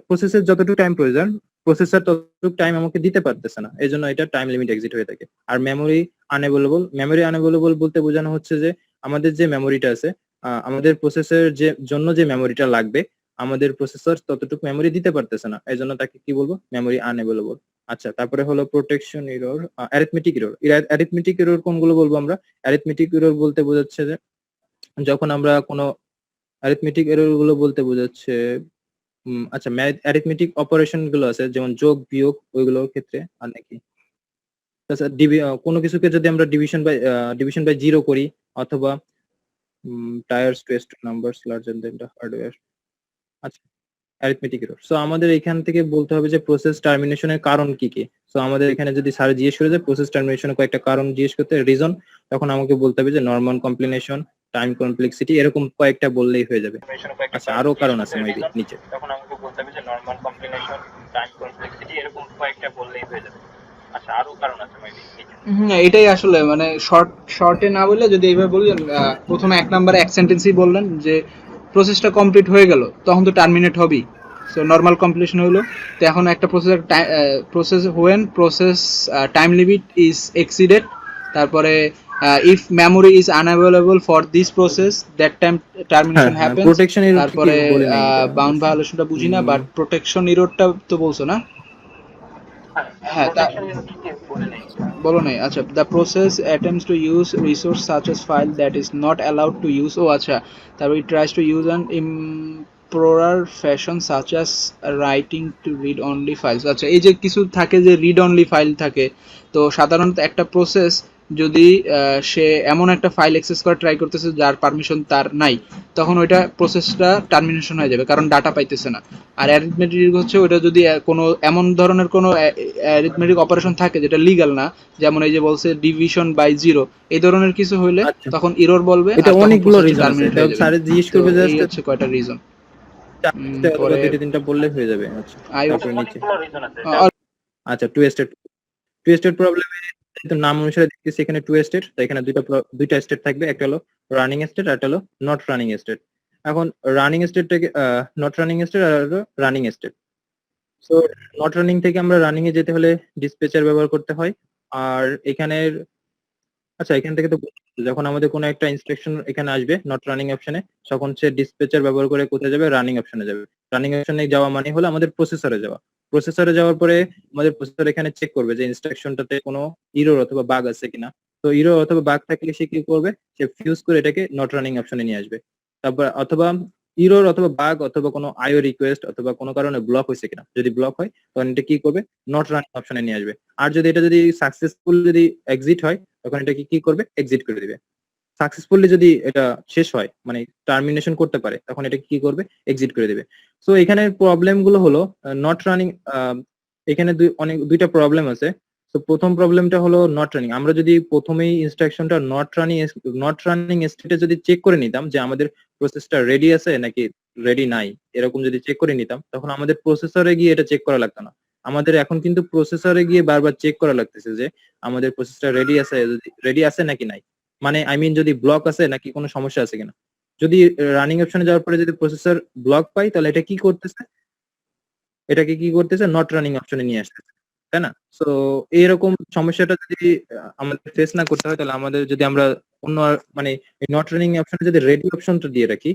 প্রসেসের যতটুকু টাইম প্রয়োজন প্রসেসর ততটুকু টাইম আমাকে দিতে পারতেছে না, এই জন্য এটা টাইম লিমিট এক্সিট হয়ে থাকে। আর মেমোরি আনএভেলেবল বলতে বোঝানো হচ্ছে যে আমাদের যে মেমোরিটা আছে, আমাদের প্রসেসের জন্য যে মেমোরিটা লাগবে আমাদের প্রসেসর ততটুকু মেমোরি দিতে পারতেছে না, এই জন্য তাকে কি বলবো, মেমোরি আনএভেলেবল। আচ্ছা, তারপরে হলো protection error, arithmetic error. Arithmetic error কোনগুলো বলবো আমরা? অ্যারিথমেটিক এরর বলতে বোঝাচ্ছে যে যখন আমরা কোনো অ্যারিথমেটিক এরর গুলো বলতে বোঝাচ্ছে আচ্ছা, অ্যারিথমেটিক অপারেশন গুলো আছে যেমন যোগ বিয়োগ, ওইগুলোর ক্ষেত্রে আর নাকি কোনো কিছুকে যদি আমরা ডিভিশন বাই 0 করি অথবা tyres test numbers larger then the hardware, আচ্ছা অ্যারিথমেটিক এরর। সো আমাদের এখান থেকে বলতে হবে যে প্রসেস টার্মিনেশনের কারণ কি কি। সো আমাদের এখানে যদি স্যার জিজ্ঞেস করে যে প্রসেস টার্মিনেশনের কয়েকটা কারণ জিজ্ঞেস করতে রিজন, তখন আমাকে বলতে হবে যে নরমাল কমপ্লিনেশন, টাইম কমপ্লেক্সিটি, এরকম কয়েকটা বললেই হয়ে যাবে। আচ্ছা আরো কারণ আছে মেবি নিচে। তখন আমাকে বলতে হবে যে নরমাল কমপ্লিনেশন, টাইম কমপ্লেক্সিটি, এরকম কয়েকটা বললেই হয়ে যাবে। আচ্ছা আরো কারণ আছে মেবি। এটাই আসলে মানে শর্টে না বললে যদি এইভাবে বললেন, প্রথমে 1 নম্বরে এক সেন্টেন্সই বললেন যে প্রসেসটা কমপ্লিট হয়ে গেল, তখন তো টার্মিনেট হবেই। সো নর্মাল কমপ্লিশন হলো, তো এখন একটা process when process time limit is exceeded, তারপরে if memory is unavailable for this process that time termination happens. Protection error তারপরে বাউন্ড ভায়োলেশনটা বুঝি না, বাট প্রোটেকশন এররটা তো বলছো না? হ্যাঁ বলো নাই। আচ্ছা, the process attempts to use resource such as file that is not allowed to use. ও আচ্ছা, তারপর it tries to use an improper fashion such as writing to read only files. আচ্ছা, এই যে কিছু থাকে যে রিড অনলি ফাইল থাকে, তো সাধারণত একটা প্রসেস যদি সে এমন একটা ফাইল অ্যাক্সেস করা ট্রাই করতেছে যার পারমিশন তার নাই, তখন ওইটা প্রসেসটা টার্মিনেশন হয়ে যাবে, কারণ ডাটা পাইতেছে না। আর অ্যারিথমেটিক হচ্ছে ওইটা যদি কোনো এমন ধরনের কোনো অ্যারিথমেটিক অপারেশন থাকে যেটা লিগ্যাল না, যেমন এই যে বলছে ডিভিশন বাই 0, এই ধরনের কিছু হইলে তখন এরর বলবে। এটা অনেকগুলো রিজন আছে, স্যার জিজ্ঞেস করবে জাস্ট হচ্ছে কয়টা রিজন, পরে দুটো তিনটা বললে হয়ে যাবে। আচ্ছা তারপরে নিচে আচ্ছা টু স্টেট প্রবলেমে তো নাম অনুসারে দেখতেছি এখানে টু স্টেট, তো এখানে দুইটা স্টেট থাকবে, একটা হলো রানিং স্টেট আর একটা হলো নট রানিং স্টেট। এখন রানিং স্টেটটাকে নট রানিং স্টেট আর running state. So not running থেকে আমরা রানিং এ যেতে হলে ডিসপ্যাচার ব্যবহার করতে হয়। আর এখানের আচ্ছা এখান থেকে তো যখন আমাদের কোনো একটা ইনস্ট্রাকশন এখানে আসবে নট রানিং অপশনে, তখন সে ডিসপ্যাচার ব্যবহার করে কোথায় যাবে, রানিং অপশনে যাবে। রানিং অপশনে যাওয়া মানে হলো আমাদের প্রসেসরে যাওয়া। প্রসেসরে যাওয়ার পরে আমাদের প্রসেসর এখানে চেক করবে যে ইনস্ট্রাকশনটাতে কোনো ইরর অথবা বাগ আছে কিনা। তো ইরর অথবা বাগ থাকলে সে কি করবে, সে ফিউজ করে এটাকে নট রানিং অপশনে নিয়ে আসবে। তারপর অথবা ইরর অথবা বাগ অথবা কোনো আইও রিকোয়েস্ট অথবা কোনো কারণে ব্লক হয়েছে কিনা, যদি ব্লক হয় তখন এটা কি করবে, নট রানিং অপশনে নিয়ে আসবে। আর যদি এটা যদি সাকসেসফুল যদি এক্সিট হয়, তখন এটাকে কি করবে, এক্সিট করে দিবে। সাকসেসফুলি যদি এটা শেষ হয় মানে টার্মিনেশন করতে পারে, তখন এটা কি করবে, এক্সিট করে দিবে। সো এখানে প্রবলেম গুলো হলো নট রানিং, এখানে দুইটা প্রবলেম আছে। তো প্রথম প্রবলেমটা হলো নট রানিং। আমরা যদি প্রথমেই ইনস্ট্রাকশনটা নট রানিং স্টেটে যদি চেক করে নিতাম যে আমাদের প্রসেসটা রেডি আছে নাকি রেডি নাই, এরকম যদি চেক করে নিতাম, তখন আমাদের প্রসেসরে গিয়ে এটা চেক করা লাগতো না। আমাদের এখন কিন্তু প্রসেসরে গিয়ে বারবার চেক করা লাগতেছে যে আমাদের প্রসেসটা রেডি আছে নাকি নাই, মানে আই মিন যদি ব্লক আছে নাকি কোনো সমস্যা আছে কিনা। যদি রানিং অপশনে যাওয়ার পরে যদি প্রসেসর ব্লক পাই, তাহলে এটা কি করতেছে, এটাকে কি করতেছে, নট রানিং অপশনে নিয়ে আসতেছে, তাই না? সো এইরকম সমস্যাটা যদি আমাদের ফেস না করতে হয়, তাহলে আমাদের যদি আমরা অন্য মানে নট রানিং অপশনে যদি রেডি অপশনটা দিয়ে রাখি,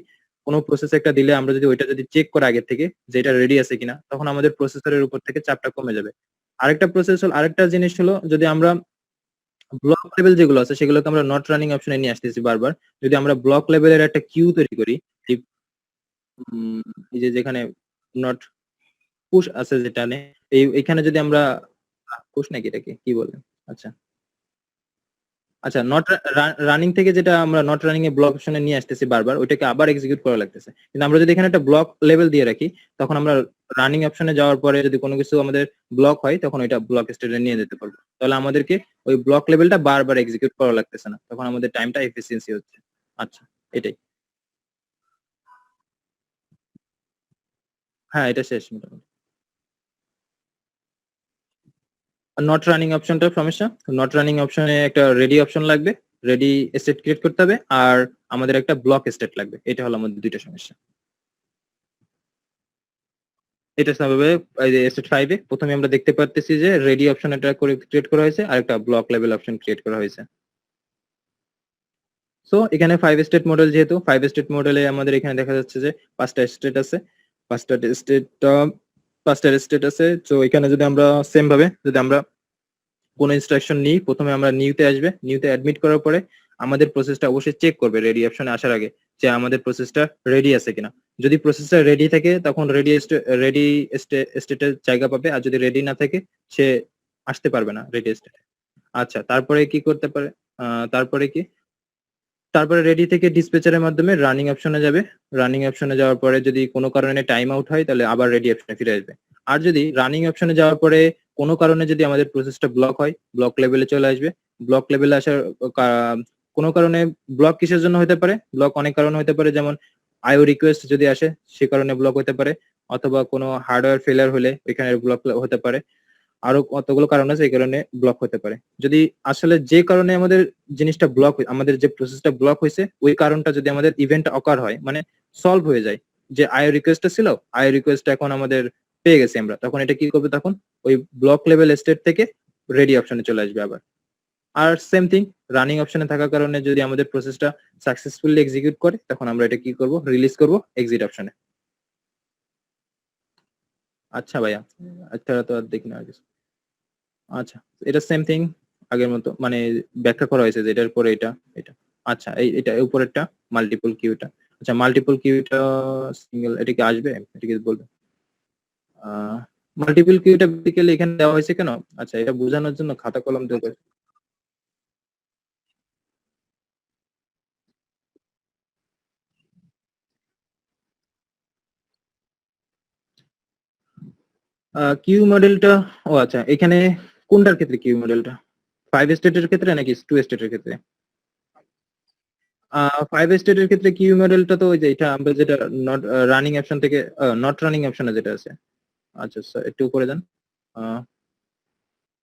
কোনো প্রসেস একটা দিলে আমরা যদি ওইটা যদি চেক করা আগে থেকে যে এটা রেডি আছে কিনা, তখন আমাদের প্রসেসরের উপর থেকে চাপটা কমে যাবে। আরেকটা জিনিস হলো, যদি আমরা ব্লক লেভেল যেগুলো আছে সেগুলোকে আমরা নট রানিং অপশনে নিয়ে আসতেছি বারবার। যদি আমরা ব্লক লেভেলের একটা কিউ তৈরি করি, এই যে যেখানে নট পুশ আছে যেটা এইখানে যদি আমরা পুশ নাকি এটাকে কি বলে, আচ্ছা আচ্ছা নট রানিং থেকে যেটা আমরা নট রানিং এ ব্লক অপশনে নিয়ে আসতেছি বারবার, ওইটাকে আবার এক্সিকিউট করা লাগতেছে। কিন্তু আমরা যদি এখানে একটা ব্লক লেভেল দিয়ে রাখি, তখন আমরা রানিং অপশনে যাওয়ার পরে যদি কোনো কিছু আমাদের ব্লক হয়, তখন ওইটা ব্লক স্টেটে নিয়ে যেতে পারবো। তাহলে আমাদেরকে ওই ব্লক লেভেলটা বারবার এক্সিকিউট করা লাগতেছে না, তখন আমাদের টাইমটা এফিসিয়েন্সি হচ্ছে। আচ্ছা এটাই, হ্যাঁ এটা শেষ মোটামুটি। নট রানিং অপশনটার সমস্যা, নট রানিং অপশনে একটা রেডি অপশন লাগবে, রেডি স্টেট ক্রিয়েট করতে হবে, আর আমাদের একটা ব্লক স্টেট লাগবে। এটা হলো আমাদের দুইটা সমস্যা। এটা স্বাভাবিকভাবে এই যে স্টেট 5 এ প্রথমে আমরা দেখতে পাচ্ছি যে রেডি অপশন এটা করে ক্রিয়েট করা হয়েছে, আর একটা ব্লক লেভেল অপশন ক্রিয়েট করা হয়েছে। সো এখানে 5 স্টেট মডেল, যেহেতু 5 স্টেট মডেলে আমাদের এখানে দেখা যাচ্ছে যে পাঁচটা স্টেট আছে, পাঁচটা স্টেট আছে। তো এখানে যদি আমরা সেম ভাবে যদি আমরা কোন ইনস্ট্রাকশন নিই, প্রথমে আমরা নিউতে আসবে, নিউতে অ্যাডমিট করার পরে আমাদের প্রসেসটা অবশ্যই চেক করবে রেডি অপশনে আসার আগে যে আমাদের প্রসেসটা রেডি আছে কিনা। যদি প্রসেসটা রেডি থাকে, তখন রেডি স্টেটের জায়গা পাবে, আর যদি রেডি না থাকে সে আসতে পারবে না রেডি স্টেটে। আচ্ছা, তারপরে কি করতে পারে? তারপরে কি? তারপরে রেডি থেকে ডিসপ্যাচারের মাধ্যমে রানিং অপশনে যাবে। রানিং অপশনে যাওয়ার পরে যদি কোনো কারণে টাইম আউট হয় তাহলে আবার রেডি অপশনে ফিরে আসবে। আর যদি রানিং অপশনে যাওয়ার পরে কোনো কারণে যদি আমাদের প্রসেসটা ব্লক হয়, ব্লক লেভেলে চলে আসবে। ব্লক লেভেলে আসার কোনো কারণে ব্লক কিসের জন্য হতে পারে? ব্লক অনেক কারণে হতে পারে, যেমন IO রিকোয়েস্ট যদি আসে সে কারণে ব্লক হতে পারে, অথবা কোনো হার্ডওয়্যার ফেলিয়ার হলে এখানে ব্লক হতে পারে। আরো কতগুলো কারণ আছে এই কারণে ব্লক হতে পারে। যদি আসলে যে কারণে আমাদের জিনিসটা ব্লক আমাদের যে প্রসেসটা ব্লক হয়েছে ওই কারণটা যদি আমাদের ইভেন্ট অকার হয়, মানে সলভ হয়ে যায়, যে আইও রিকোয়েস্টটা ছিল, আইও রিকোয়েস্টটা এখন আমাদের পেয়ে গেছি আমরা, তখন এটা কি করবে? তখন ওই ব্লক লেভেল স্টেট থেকে রেডি অপশনে চলে আসবে আবার। আর সেম থিং রানিং অপশনে থাকার কারণে যদি আমাদের প্রসেসটা সাকসেসফুলি এক্সিকিউট করে তখন আমরা এটা কি করব? রিলিজ করব এক্সিট অপশনে। আচ্ছা ভাইয়া, আচ্ছা তো আর দেখি না আর কিছু। আচ্ছা, এটা সেম থিং আগের মতো, মানে ব্যাখ্যা করা হয়েছে যে এটার পরে এটা এটা। আচ্ছা, এটা উপরেরটা মাল্টিপল কিউটা। আচ্ছা, মাল্টিপল কিউটা সিঙ্গেল, এটা কি আসবে? এটা কি বলবে? মাল্টিপল কিউটা বেসিক্যালি এখানে দেওয়া হয়েছে কেন? আচ্ছা, এটা বোঝানোর জন্য খাতা কলম দেওয়া হয়েছে। কিউ মডেলটা, ও আচ্ছা, এখানে কোনটার ক্ষেত্রে কিউ মডেলটা? 5 স্টেটের ক্ষেত্রে নাকি 2 স্টেটের ক্ষেত্রে? 5 স্টেটের ক্ষেত্রে কিউ মডেলটা তো ওই যে এটা আমরা যেটা নট রানিং অপশন থেকে নট রানিং অপশনে যেটা আছে। আচ্ছা স্যার, একটু উপরে যান।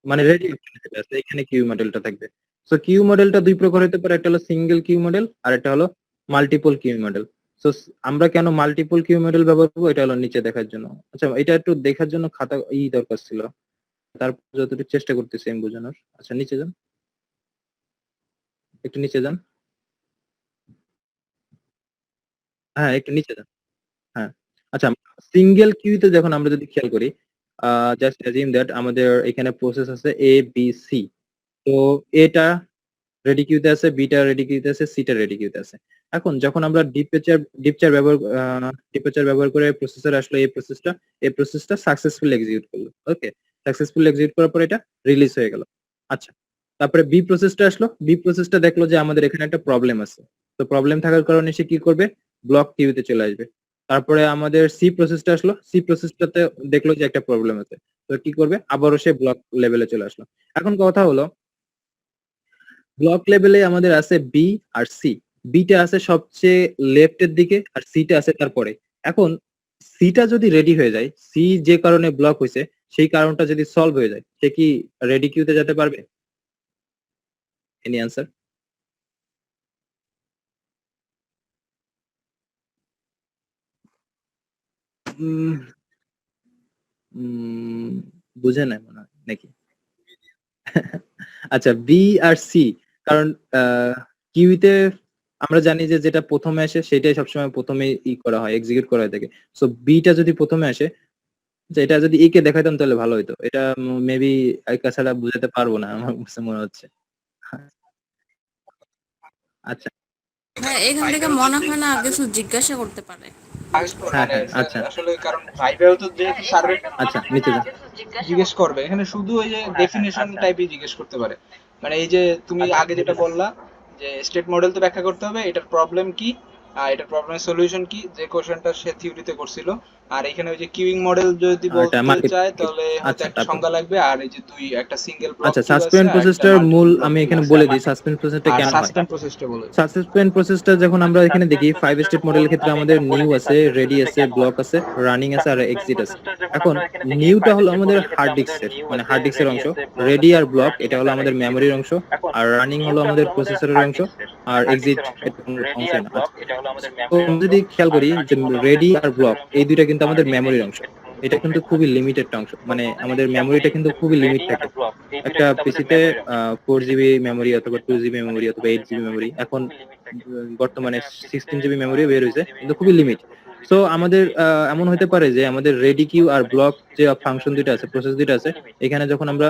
মানে রেডি অপশনে যেটা আছে এখানে কিউ মডেলটা থাকবে। সো কিউ মডেলটা দুই প্রকার হতে পারে, একটা হলো সিঙ্গেল কিউ মডেল আর একটা হলো মাল্টিপল কিউ মডেল। সো আমরা কেন মাল্টিপল কিউ মডেল ব্যবহার করবো এটা হলো নিচে দেখার জন্য। আচ্ছা, এটা একটু দেখার জন্য খাতা দরকার ছিল, তারপর যতটুকু চেষ্টা করতেছি আমি বোঝানোর। আচ্ছা, নিচে যান, একটু নিচে যান। হ্যাঁ, একটু নিচে যান। হ্যাঁ, আচ্ছা, সিঙ্গেল কিউতে যখন আমরা যদি খেয়াল করি, জাস্ট অ্যাজিউম দ্যাট আমাদের এখানে প্রসেস আছে এ বি সি। তো এটা রেডি কিউতে আছে, বিটা রেডি কিউতে আছে, সিটা রেডি কিউতে আছে। এখন যখন আমরা ডিপেচার ব্যবহার করে প্রসেসর আসলে এই প্রসেসটা সাকসেসফুলি এক্সিকিউট করলো। ওকে, সাকসেসফুলি এক্সিকিউট করার পর এটা রিলিজ হয়ে গেল। আচ্ছা, তারপরে বি প্রসেসটা আসলো, বি প্রসেসটা দেখলো যে আমাদের এখানে একটা প্রবলেম আছে। তো প্রবলেম থাকার কারণে সে কি করবে? ব্লক কিউতে চলে আসবে। তারপরে আমাদের সি প্রসেসটা আসলো, সি প্রসেসটাতে দেখলো যে একটা প্রবলেম আছে। তো কি করবে? আবারও সে ব্লক লেভেলে চলে আসলো। এখন কথা হলো, ব্লক লেভেলে আমাদের আছে বি আর সি। বিটা আছে সবচেয়ে লেফটের দিকে আর সিটা আছে তারপরে। এখন সিটা যদি রেডি হয়ে যায়, সি যে কারণে ব্লক হয়েছে সেই কারণটা যদি সলভ হয়ে যায়, সে কি রেডি কিউতে যেতে পারবে? Any answer? বুঝে নাই মনে হয় নাকি? আচ্ছা, বি আর সি, কারণ কিউতে আমরা জানি যে যেটা প্রথমে আসে সেটাই সবসময় প্রথমে করা হয়, এক্সিকিউট করা হয়ে থাকে। সো বিটা যদি প্রথমে আসে, যে এটা যদি একে দেখাইতাম তাহলে ভালো হতো। এটা মেবি একা ছাড়া বুঝাতে পারবো না আমার কাছে মনে হচ্ছে। আচ্ছা, হ্যাঁ, এখান থেকে মনে হয় না কিছু জিজ্ঞাসা করতে পারে। হ্যাঁ মানে হ্যাঁ, স্যার আচ্ছা আসলে কারণ ভাইবেও তো যে সার্ভে আচ্ছা, নিচে যান। জিজ্ঞেস করবে, এখানে শুধু ওই যে ডেফিনেশন টাইপই জিজ্ঞেস করতে পারে। মানে এই যে তুমি আগে যেটা বললা যে স্টেট মডেল তো ব্যাখ্যা করতে হবে, এটার প্রবলেম কি, এটার প্রবলেমের সলিউশন কি, যে কোশ্চেনটা সে থিওরিতে করছিল। আর এখানে ওই যে কিউইং মডেল যদি আর এটা বলতে মার্কেট। চায় তাহলে হয়তো আচ্ছা, একটা তারপর সংজ্ঞা লাগবে। আর এই যে দুই একটা সিঙ্গেল ব্লক আচ্ছা, কিউ আছে সাসপেন্ড আর একটা প্রসেসটার মূল মাল্টিপল ব্লক আমি কিউ এখানে আছে। বলে দিই সাসপেন্ড প্রসেসটা আর কেন হয়। সাসপেন্ড প্রসেসটা বলে দিই। সাসপেন্ড প্রসেসটা যখন আমরা এখানে দেখি 5 স্টেপ মডেলের ক্ষেত্রে আমাদের নিউ আছে, রেডি আছে, ব্লক আছে, রানিং আছে আর এক্সিট আছে। এখন নিউটা হলো আমাদের হার্ড ডিস্কের, মানে হার্ড ডিস্কের অংশ। রেডি আর ব্লক এটা হলো আমাদের মেমোরির অংশ। আর রানিং হলো আমাদের প্রসেসরের অংশ। আর এক্সিট এটা কোনো অংশই না। আচ্ছা, তো আমরা যদি খেয়াল করি যে রেডি আর ব্লক এই দুইটা কিন্তু আমাদের মেমোরির অংশ। এটা কিন্তু খুবই লিমিটেড অংশ, মানে আমাদের মেমোরিটা কিন্তু খুবই লিমিট থাকে। একটা পিসিতে 4 জিবি মেমোরি অথবা 2 জিবি মেমোরি অথবা 8 জিবি মেমোরি, এখন বর্তমানে 16 জিবি মেমোরি বের হয়েছে, কিন্তু খুবই লিমিট। সো আমাদের এমন হতে পারে যে আমাদের রেডি কিউ আর ব্লক যে ফাংশন দুইটা আছে, প্রসেস দুইটা আছে, এখানে যখন আমরা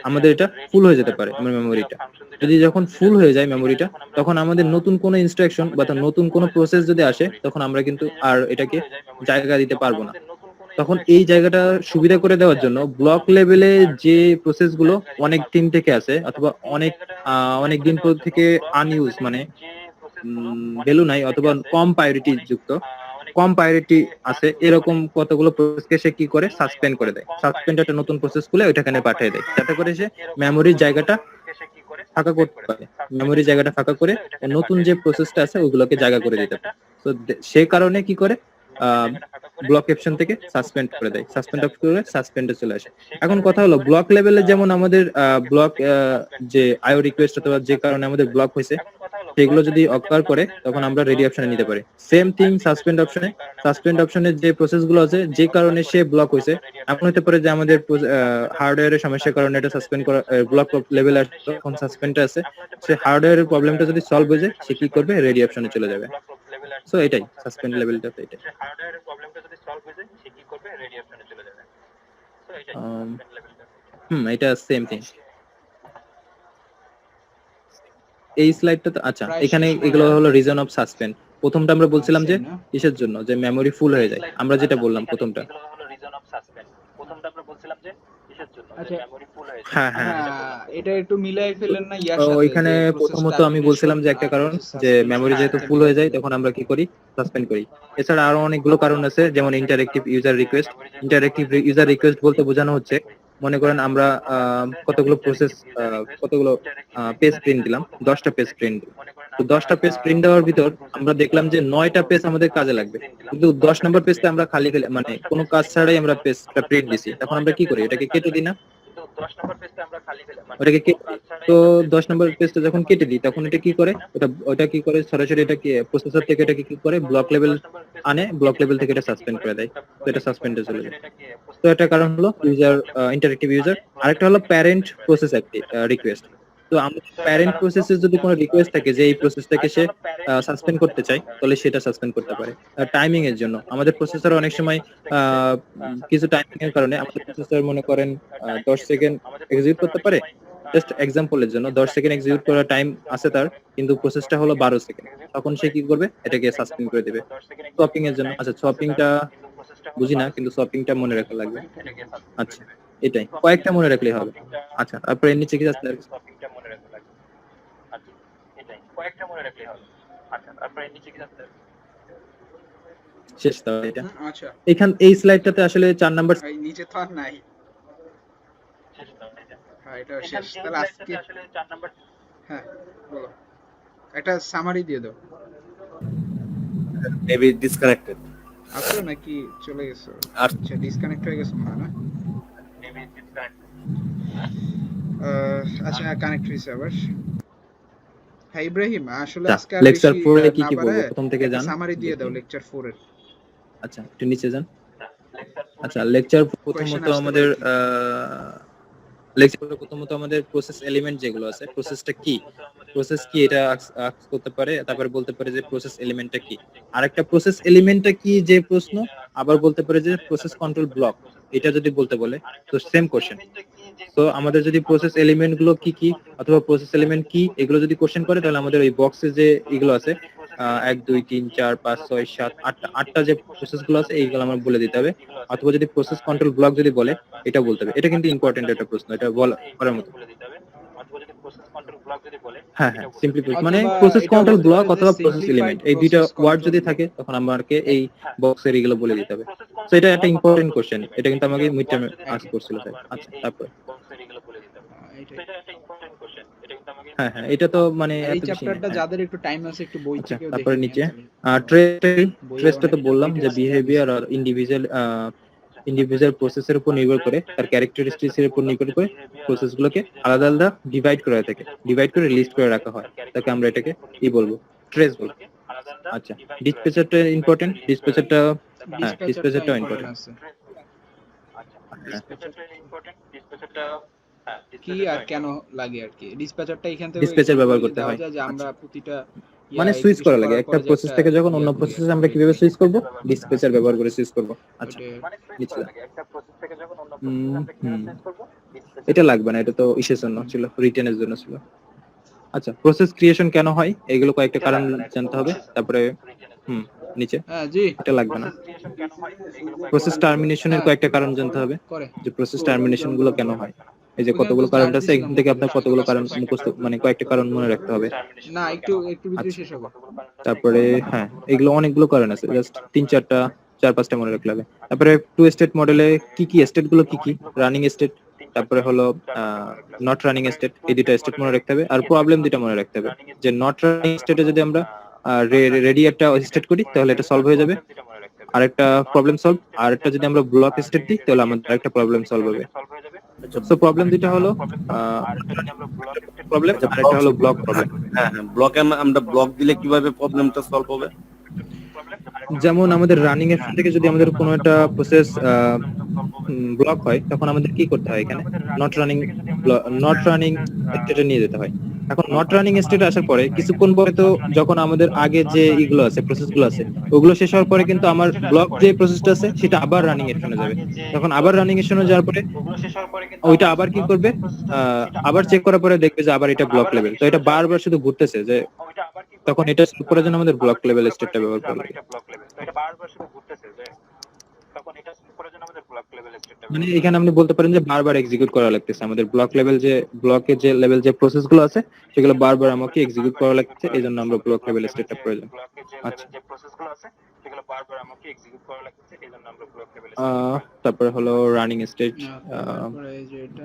আমাদের এটা ফুল হয়ে যেতে পারে আমার মেমোরিটা। যদি যখন ফুল হয়ে যায় মেমোরিটা, তখন আমাদের নতুন কোনো ইনস্ট্রাকশন বা নতুন কোনো প্রসেস যদি আসে তখন আমরা কিন্তু আর এটাকে জায়গা দিতে পারবো না। তখন এই জায়গাটা সুবিধা করে দেওয়ার জন্য ব্লক লেভেলে যে প্রসেসগুলো অনেক দিন থেকে আছে অথবা অনেক দিন পর থেকে আনইউজ মানে ভ্যালু নাই অথবা কম প্রায়োরিটি যুক্ত কম প্রায়োরিটি আছে এরকম কতগুলো প্রসেসকে সে কি করে সাসপেন্ড করে দেয়। সাসপেন্ড একটা নতুন প্রসেস খুলে ওইটাখানে পাঠিয়ে দেয় যাতে করে সে মেমোরির জায়গাটা ফাঁকা করতে পারে, মেমোরি জায়গাটা ফাঁকা করে নতুন যে প্রসেসটা আছে ওগুলোকে জায়গা করে দিতে পারে। তো সেই কারণে কি করে ব্লক অপশন থেকে সাসপেন্ড করে দেয়, সাসপেন্ড অফ করে সাসপেন্ডে চলে আসে। এখন কথা হলো ব্লক লেভেলে যেমন আমাদের ব্লক যে আইও রিকোয়েস্ট অথবা যে কারণে আমাদের ব্লক হয়েছে সেগুলো যদি অকার করে তখন আমরা রেডি অপশনে নিতে পারি। সেম থিং সাসপেন্ড অপশনে যে প্রসেস গুলো আছে যে কারণে সে ব্লক হয়েছে, এমন হতে পারে যে আমাদের হার্ডওয়্যারের সমস্যার কারণে এটা সাসপেন্ড করা ব্লক লেভেল আসছে, তখন সাসপেন্ডে আছে, সে হার্ডওয়্যারের প্রবলেমটা যদি সলভ হয়ে যায় সে কি করবে রেডি অপশনে চলে যাবে। সো এটাই সাসপেন্ড লেভেলটা, তো এটাই হার্ডওয়্যারের প্রবলেমটা যদি সলভ হয়ে যায় সে কি করবে রেডি অপশনে চলে যাবে। সো এটাই সাসপেন্ড লেভেলটা। এটা সেম থিং। এই স্লাইডটা তো আচ্ছা, এখানে এগুলো হলো রিজন অফ সাসপেন্ড। প্রথমটা আমরা বলছিলাম যে কিসের জন্য, যে মেমরি ফুল হয়ে যায়, আমরা যেটা বললাম প্রথমটা। এগুলো হলো রিজন অফ সাসপেন্ড। প্রথমটা আমরা বলছিলাম যে কিসের জন্য, যে আচ্ছা। মেমরি ফুল হয়ে যায়। হ্যাঁ হ্যাঁ এটা একটু মিলাই ফেলেন না ইয়ার তো সাথে। ওইখানে প্রথমত আমি বলছিলাম যে একটা কারণ যে মেমরি যেহেতু ফুল হয়ে যায় তখন আমরা কি করি সাসপেন্ড করি। এছাড়া আরো অনেকগুলো কারণ আছে, যেমন interactive user request. Interactive user request বলতে বোঝানো হচ্ছে মনে করেন আমরা কতগুলো প্রসেস কতগুলো পেজ প্রিন্ট দিলাম, 10টা পেজ প্রিন্ট দিলাম। তো 10টা পেজ প্রিন্ট দেওয়ার ভিতর আমরা দেখলাম যে 9টা পেজ আমাদের কাজে লাগবে, কিন্তু 10 নম্বর পেজটা আমরা খালি মানে কোনো কাজ ছাড়াই আমরা পেজটা প্রিন্ট দিছি, তখন আমরা কি করি এটাকে কেটে দিই না, কিন্তু 10 নম্বর পেজটা আমরা খালি ফেলে ওটাকে তো 10 নম্বর পেজটা যখন কেটে দিই তখন এটা কি করে, ওটা কি করে সরাসরি এটা কি প্রসেসর থেকে এটাকে কি করে ব্লক লেভেল আনে, ব্লক লেভেল থেকে এটা সাসপেন্ড করে দেয়, তো এটা সাসপেন্ডে চলে যায়। তো এটা কারণ হলো ইউজার ইন্টারেক্টিভ ইউজার। আরেকটা হলো প্যারেন্ট প্রসেস রিকোয়েস্ট। তো আমাদের প্যারেন্ট প্রসেসের যদি কোনো রিকোয়েস্ট থাকে যে এই প্রসেসটাকে সে সাসপেন্ড করতে চায় তাহলে সেটা সাসপেন্ড করতে পারে। টাইমিং এর জন্য আমাদের প্রসেসর অনেক সময় কিছু টাইমিং এর কারণে আমাদের প্রসেসর মনে করেন 10 সেকেন্ড এক্সিকিউট করতে পারে। জাস্ট এক্সাম্পলের জন্য 10 সেকেন্ড এক্সিকিউট করার টাইম আছে তার, কিন্তু প্রসেসটা হলো 12 সেকেন্ড, তখন সে কি করবে এটাকে সাসপেন্ড করে দিবে সোয়াপিং এর জন্য। আচ্ছা সোয়াপিংটা বুঝি না, কিন্তু সোয়াপিংটা মনে রাখা লাগবে। আচ্ছা এটাই কয়েকটা মনে রাখলেই হবে। আচ্ছা তারপরে এর নিচে কি আছে, টপিকটা মনে রাখতে লাগবে। আচ্ছা এটাই কয়েকটা মনে রাখলেই হবে। আচ্ছা তারপরে নিচে কি আছে শেষ তাহলে এটা। আচ্ছা এখান এই স্লাইডটাতে আসলে 4 নাম্বার এই নিচে তো আর নাই। শেষ দাও এটা। হ্যাঁ এটা শেষ। তাহলে আজকে আসলে 4 নাম্বার হ্যাঁ বলো, একটা সামারি দিয়ে দাও। মেবি ডিসকানেক্টেড আছো নাকি চলে গেছো? আর- আচ্ছা ডিসকানেক্ট হয়ে গেছে মনে হয় না। Maybe disconnect. আচ্ছা কানেক্ট হয়েছে আবার। হ্যাঁ ইব্রাহিম আসলে আচ্ছা, আজকে আর লেকচার বেশি 4 এ কি না কি পারে, বলবো প্রথম থেকে একটা জান। সামারি দিয়ে দাও লেকচার 4 এর। আচ্ছা একটু নিচে যান। আচ্ছা লেকচার প্রথমত আসতে আমাদের পারে লেকচারে প্রথমত আমাদের প্রসেস এলিমেন্ট যেগুলো আছে, প্রসেসটা কি, প্রসেস কি এটা আস্ক করতে পারে, তারপরে বলতে পারে যে প্রসেস এলিমেন্টটা কি। আরেকটা প্রসেস এলিমেন্টটা কি যে প্রশ্ন, আবার বলতে পারে যে প্রসেস কন্ট্রোল ব্লক, এটা যদি বলতে বলে তো সেম কোশ্চেন। তো আমাদের যদি প্রসেস এলিমেন্ট গুলো কি কি অথবা প্রসেস এলিমেন্ট কি এগুলো যদি কোশ্চেন করে তাহলে আমাদের ওই বক্সে যে এগুলো আছে 1 2 3 4 5 6 7 8টা যে প্রসেস গুলো আছে এইগুলো আমরা বলে দিতে হবে। অথবা যদি প্রসেস কন্ট্রোল ব্লক যদি বলে এটা বলতে হবে। এটা কিন্তু ইম্পর্টেন্ট একটা প্রশ্ন, এটা বলা করার মতো। হ্যাঁ হ্যাঁ সিম্পলি মানে প্রসেস কন্ট্রোল ব্লক অথবা প্রসেস এলিমেন্ট এই দুইটা ওয়ার্ড যদি থাকে তখন আমাকে এই বক্সের এগুলো বলে দিতে হবে। তো এটা একটা ইম্পর্টেন্ট কোশ্চেন, এটা কিন্তু আমাকে মিড টার্মে আস্ক করছিল স্যার। আচ্ছা তারপর হ্যাঁ হ্যাঁ এটা তো মানে এই এত বেশি না। চ্যাপ্টারটা যাদের একটু টাইম আছে একটু বই আচ্ছা, থেকেও তারপরে দেখে নিচে নিয়ে ট্রেসটা তো বললাম যে বিহেভিয়ার আর ইন্ডিভিজুয়াল প্রসেসের উপর নির্ভর করে, তার ক্যারেক্টারিস্টিক্স এর উপর নির্ভর করে প্রসেসগুলোকে আলাদা আলাদা ডিভাইড করা থাকে, ডিভাইড করে লিস্ট করে রাখা হয়, তাকে আমরা এটাকে কি বলবো ট্রেস বলবো। আচ্ছা ডিসপ্যাচারটা ইম্পর্টেন্ট, ডিসপ্যাচারটা হ্যাঁ ডিসপ্যাচারটাও ইম্পর্টেন্ট। কি আর কেন লাগে আর কি ডিসপ্যাচারটা এখান থেকে ডিসপ্যাচার ব্যবহার করতে দেওয়া হয়। যায় যে আমরা প্রতিটা মানে সুইচ করা লাগে, একটা প্রসেস থেকে যখন অন্য প্রসেসে আমরা কিভাবে সুইচ করব, ডিসপ্যাচার ব্যবহার করে সুইচ করব। আচ্ছা নিচে এটা লাগবে না, এটা তো ইসের জন্য ছিল, রিটেনের জন্য ছিল। আচ্ছা প্রসেস ক্রিয়েশন কেন হয় এগুলো কয়েকটা কারণ জানতে হবে। তারপরে নিচে, হ্যাঁ জি এটা লাগবে না। প্রসেস ক্রিয়েশন কেন হয় এগুলো প্রসেস টার্মিনেশনের কয়েকটা কারণ জানতে হবে, করে যে প্রসেস টার্মিনেশন গুলো কেন হয়। এই যে ওইখানে কতগুলো তো কারণ চার্জ আছে, দিছিলাম এখান থেকে ওখানে আপনার কতগুলো কারণ মুখস্থ, মানে কয়েকটা কারণ মনে রাখতে হবে। না একটু ভিতরে আচ্ছা, শেষ হবে তারপরে হ্যাঁ, এগুলো অনেকগুলো কারণ আছে, জাস্ট 3-4টা 4-5টা মনে রাখলে হবে। তারপরে টু স্টেট মডেলে কি কি স্টেট গুলো কি কি, রানিং স্টেট, তারপরে হলো নট রানিং স্টেট, এই দুটো স্টেট মনে রাখতে হবে। আর প্রবলেম দুটো মনে রাখতে হবে, যে নট রানিং স্টেটে যদি আমরা রেডি একটা স্টেট করি তাহলে এটা সলভ হয়ে যাবে, আরেকটা প্রবলেম সলভ। আর একটা যদি আমরা ব্লক স্টেট দিই তাহলে আমাদের আরেকটা প্রবলেম সলভ হবে। সো প্রবলেম দুটো হলো প্রবলেম, আচ্ছা, আর একটা হলো ব্লক প্রবলেম। হ্যাঁ হ্যাঁ, ব্লকে আমরা ব্লক দিলে কিভাবে প্রবলেমটা সলভ হবে? যেমন আমাদের রানিং এর থেকে যদি আমাদের কোনো একটা প্রসেস ব্লক হয়, তখন আমাদের কি করতে হয়, এখানে নট রানিং স্টেটে নিয়ে যেতে হয়। এখন নট রানিং স্টেটে আসার পরে কিছুক্ষণ পরে তো যখন আমাদের আগে যে ইগুলো আছে, প্রসেস গুলো আছে, ওগুলো শেষ হওয়ার পরে কিন্তু আমার ব্লক যে প্রসেসটা আছে সেটা আবার রানিং এর জন্য যাবে। তখন আবার রানিং এর জন্য যাওয়ার পরে ওইটা আবার কি করবে, আবার চেক করার পরে দেখবে যে আবার এটা ব্লক লেভেল, তো এটা বারবার শুধু ঘুরতেছে, যে তখন এটা শুরু করার জন্য আমাদের ব্লক লেভেল স্টেটটা ব্যবহার করা লাগে। মানে এখানে আপনি বলতে পারেন যে বারবার এক্সিকিউট করা লাগতেছে, আমাদের ব্লক লেভেল যে ব্লকের যে লেভেল যে প্রসেস গুলো আছে সেগুলো বারবার আমাকে এক্সিকিউট করা লাগছে, এই জন্য আমরা ব্লক লেভেল স্টেটটা প্রয়োজন। আচ্ছা, তারপরে হলো রানিং স্টেট।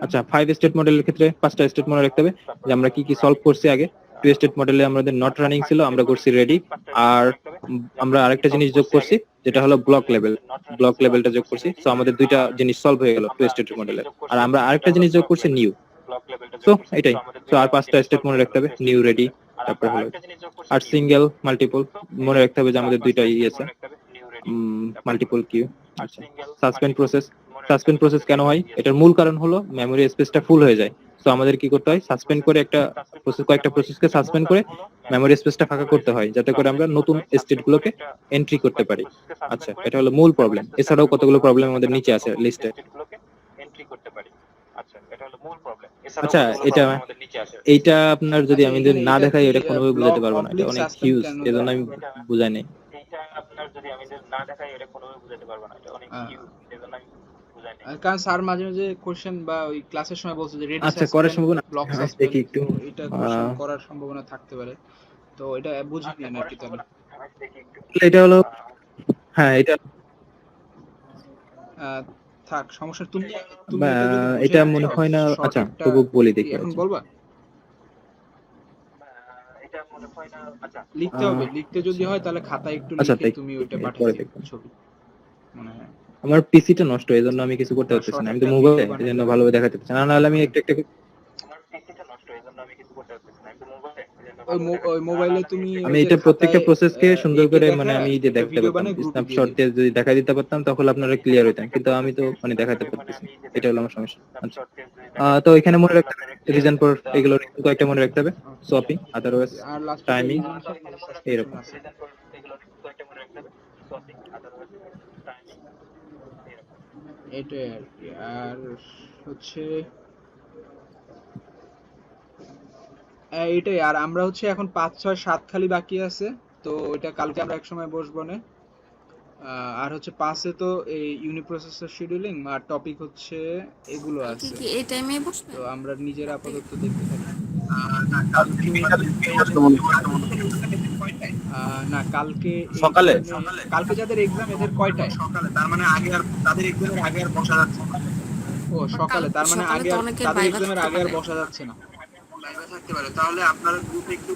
আচ্ছা, 5 স্টেট মডেলের ক্ষেত্রে 5টা স্টেট মনে রাখতে হবে, যে আমরা কি কি সলভ করছি আগে। 2 স্টেট মডেলে আমাদের নট রানিং ছিল, আমরা করছি রেডি। আর আমরা আরেকটা জিনিস যোগ করছি, যেটা হলো ব্লক লেভেলটা যোগ করছি। সো আমাদের দুইটা জিনিস সলভ হয়ে গেল 2 স্টেট মডেলে। আর আমরা আরেকটা জিনিস যোগ করছি, নিউ। সো এটাই। সো আর 5টা স্টেট মনে রাখতে হবে, নিউ, রেডি, তারপরে হলো আর সিঙ্গেল মাল্টিপল মনে রাখতে হবে, যে আমাদের দুইটা আছে, মাল্টিপল কিউ। আচ্ছা, সাসপেন্ড প্রসেস কেন হয়, এটার মূল কারণ হলো মেমোরি স্পেসটা ফুল হয়ে যায়। সো আমাদের কি করতে হয়, সাসপেন্ড করে কয়েকটা প্রসেসকে সাসপেন্ড করে মেমোরি স্পেসটা ফাঁকা করতে হয়, যাতে করে আমরা নতুন স্টেট গুলোকে এন্ট্রি করতে পারি। আচ্ছা, এটা হলো মূল প্রবলেম। এছাড়াও কতগুলো প্রবলেম আমাদের নিচে আছে লিস্টে। আচ্ছা, এইটা আপনার যদি আমি যদি না দেখাই, এটা কোনোভাবে বোঝাতে পারবো না, এটা অনেক হিউজ, এজন্য আমি বুঝাই নাই। কারণ স্যার মাঝে মাঝে কোশ্চেন বা ওই ক্লাসের সময় বলছে যে রেডি আচ্ছা, করার সম্ভাবনা ব্লক দেখি সাসপেন্ড, একটু। এটা কোশ্চেন করার সম্ভাবনা থাকতে পারে, তো এটা বুঝিয়ে নেন আর কি। তাহলে এটা হলো, হ্যাঁ এটা থাক, সমস্যা। তুমি এটা মনে হয় না। আচ্ছা, তবু বলি দেখি। এখন বলবা, লিখতে হবে, লিখতে যদি হয় তাহলে খাতায় একটু লিখে তুমি ওইটা পাঠিয়ে দিও ছবি। মনে হয় আমার পিসিটা নষ্ট, এজন্য আমি কিছু করতে পারতেছি না। আমি তো মোবাইলে, এজন্য ভালোভাবে দেখাতে পারছি না। নাহলে আমি একটা ওই মোবাইলে তুমি আমি এটা প্রত্যেকটা প্রসেসকে সুন্দর করে মানে আমি যে দেখাতে পারতাম, স্ন্যাপশট দিয়ে যদি দেখাই দিতে পারতাম তাহলে আপনারা ক্লিয়ার হইতেন, কিন্তু আমি তো মানে দেখাতে পারতেছি না, এটা হলো আমার সমস্যা। আচ্ছা, তো এখানে মনে রাখতে হবে রিজন ফর, এগুলো কয়েকটা মনে রাখতে হবে, সপিং, আদারওয়াইজ টাইমিং, এরকম। এটাই আর কি। আর হচ্ছে এটাই। আর আমরা হচ্ছে এখন 5, 6, 7 খালি বাকি আছে, তো এটা কালকে আমরা এক সময় বসবো না। আর হচ্ছে 5-এ তো এই ইউনিপ্রসেসর শিডিউলিং আর টপিক হচ্ছে এগুলো আছে, কি এই টাইমে বসবে? তো আমরা নিজেরা আপাতত দেখতে থাকি। না, কালকে সকালে যাদের এক্সাম এদের কয়টায়? সকালে, তার মানে আগে আর তাদের এক্সামের আগে আর বসা যাচ্ছে না। ও সকালে, তার মানে আগে আর তাদের এক্সামের আগে আর বসা যাচ্ছে না। লাইভে থাকতে পারে, তাহলে আপনার গ্রুপে একটু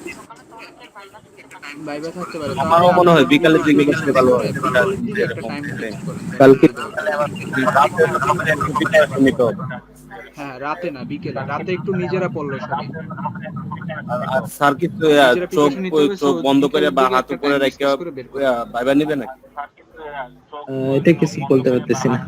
লাইভে থাকতে পারে। আমারও মনে হয় বিকালের দিকে বসলে ভালো হয়। একটা টাইম ফিক্স করেন কালকে হ্যাঁ, রাতে না, বিকেলে। রাতে একটু নিজেরা পড়লো সবাই। আর স্যার কি চোখ বন্ধ করে বা হাত উপরে রেখে ভাইবা নিবে নাকি? এটা কিছু বলতে পারতেছি না।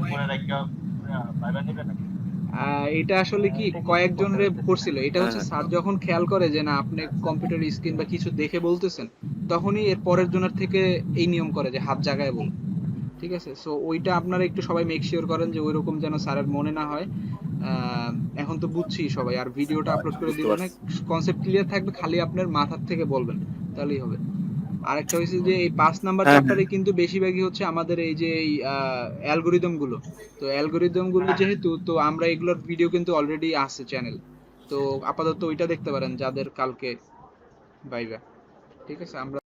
এটা আসলে কি কয়েকজন রে করছিল, এটা হচ্ছে স্যার যখন খেয়াল করে যে না আপনি কম্পিউটার স্ক্রিন বা কিছু দেখে বলতেছেন, তখনই এর পরের জনের থেকে এই নিয়ম করে যে হাত জায়গায় বল। ঠিক আছে, সো ওইটা আপনারা একটু সবাই মেক শিওর করেন যে ওইরকম যেন স্যারের মনে না হয়। এখন তো বুঝছি সবাই, আর ভিডিওটা আপলোড করে দিবেন, কনসেপ্ট ক্লিয়ার থাকবে, খালি আপনার মাথার থেকে বলবেন, তাহলেই হবে। আরেকটা হচ্ছে যে এই 5 নাম্বার হ্যাঁ, চ্যাপ্টারে কিন্তু বেশিরভাগই হচ্ছে আমাদের এই যে অ্যালগরিদম গুলো। তো অ্যালগরিদম গুলো যেহেতু, তো আমরা এগুলোর ভিডিও কিন্তু অলরেডি আছে চ্যানেল। তো আপাতত ওইটা দেখতে পারেন যাদের কালকে ভাইবা। ঠিক আছে, আমরা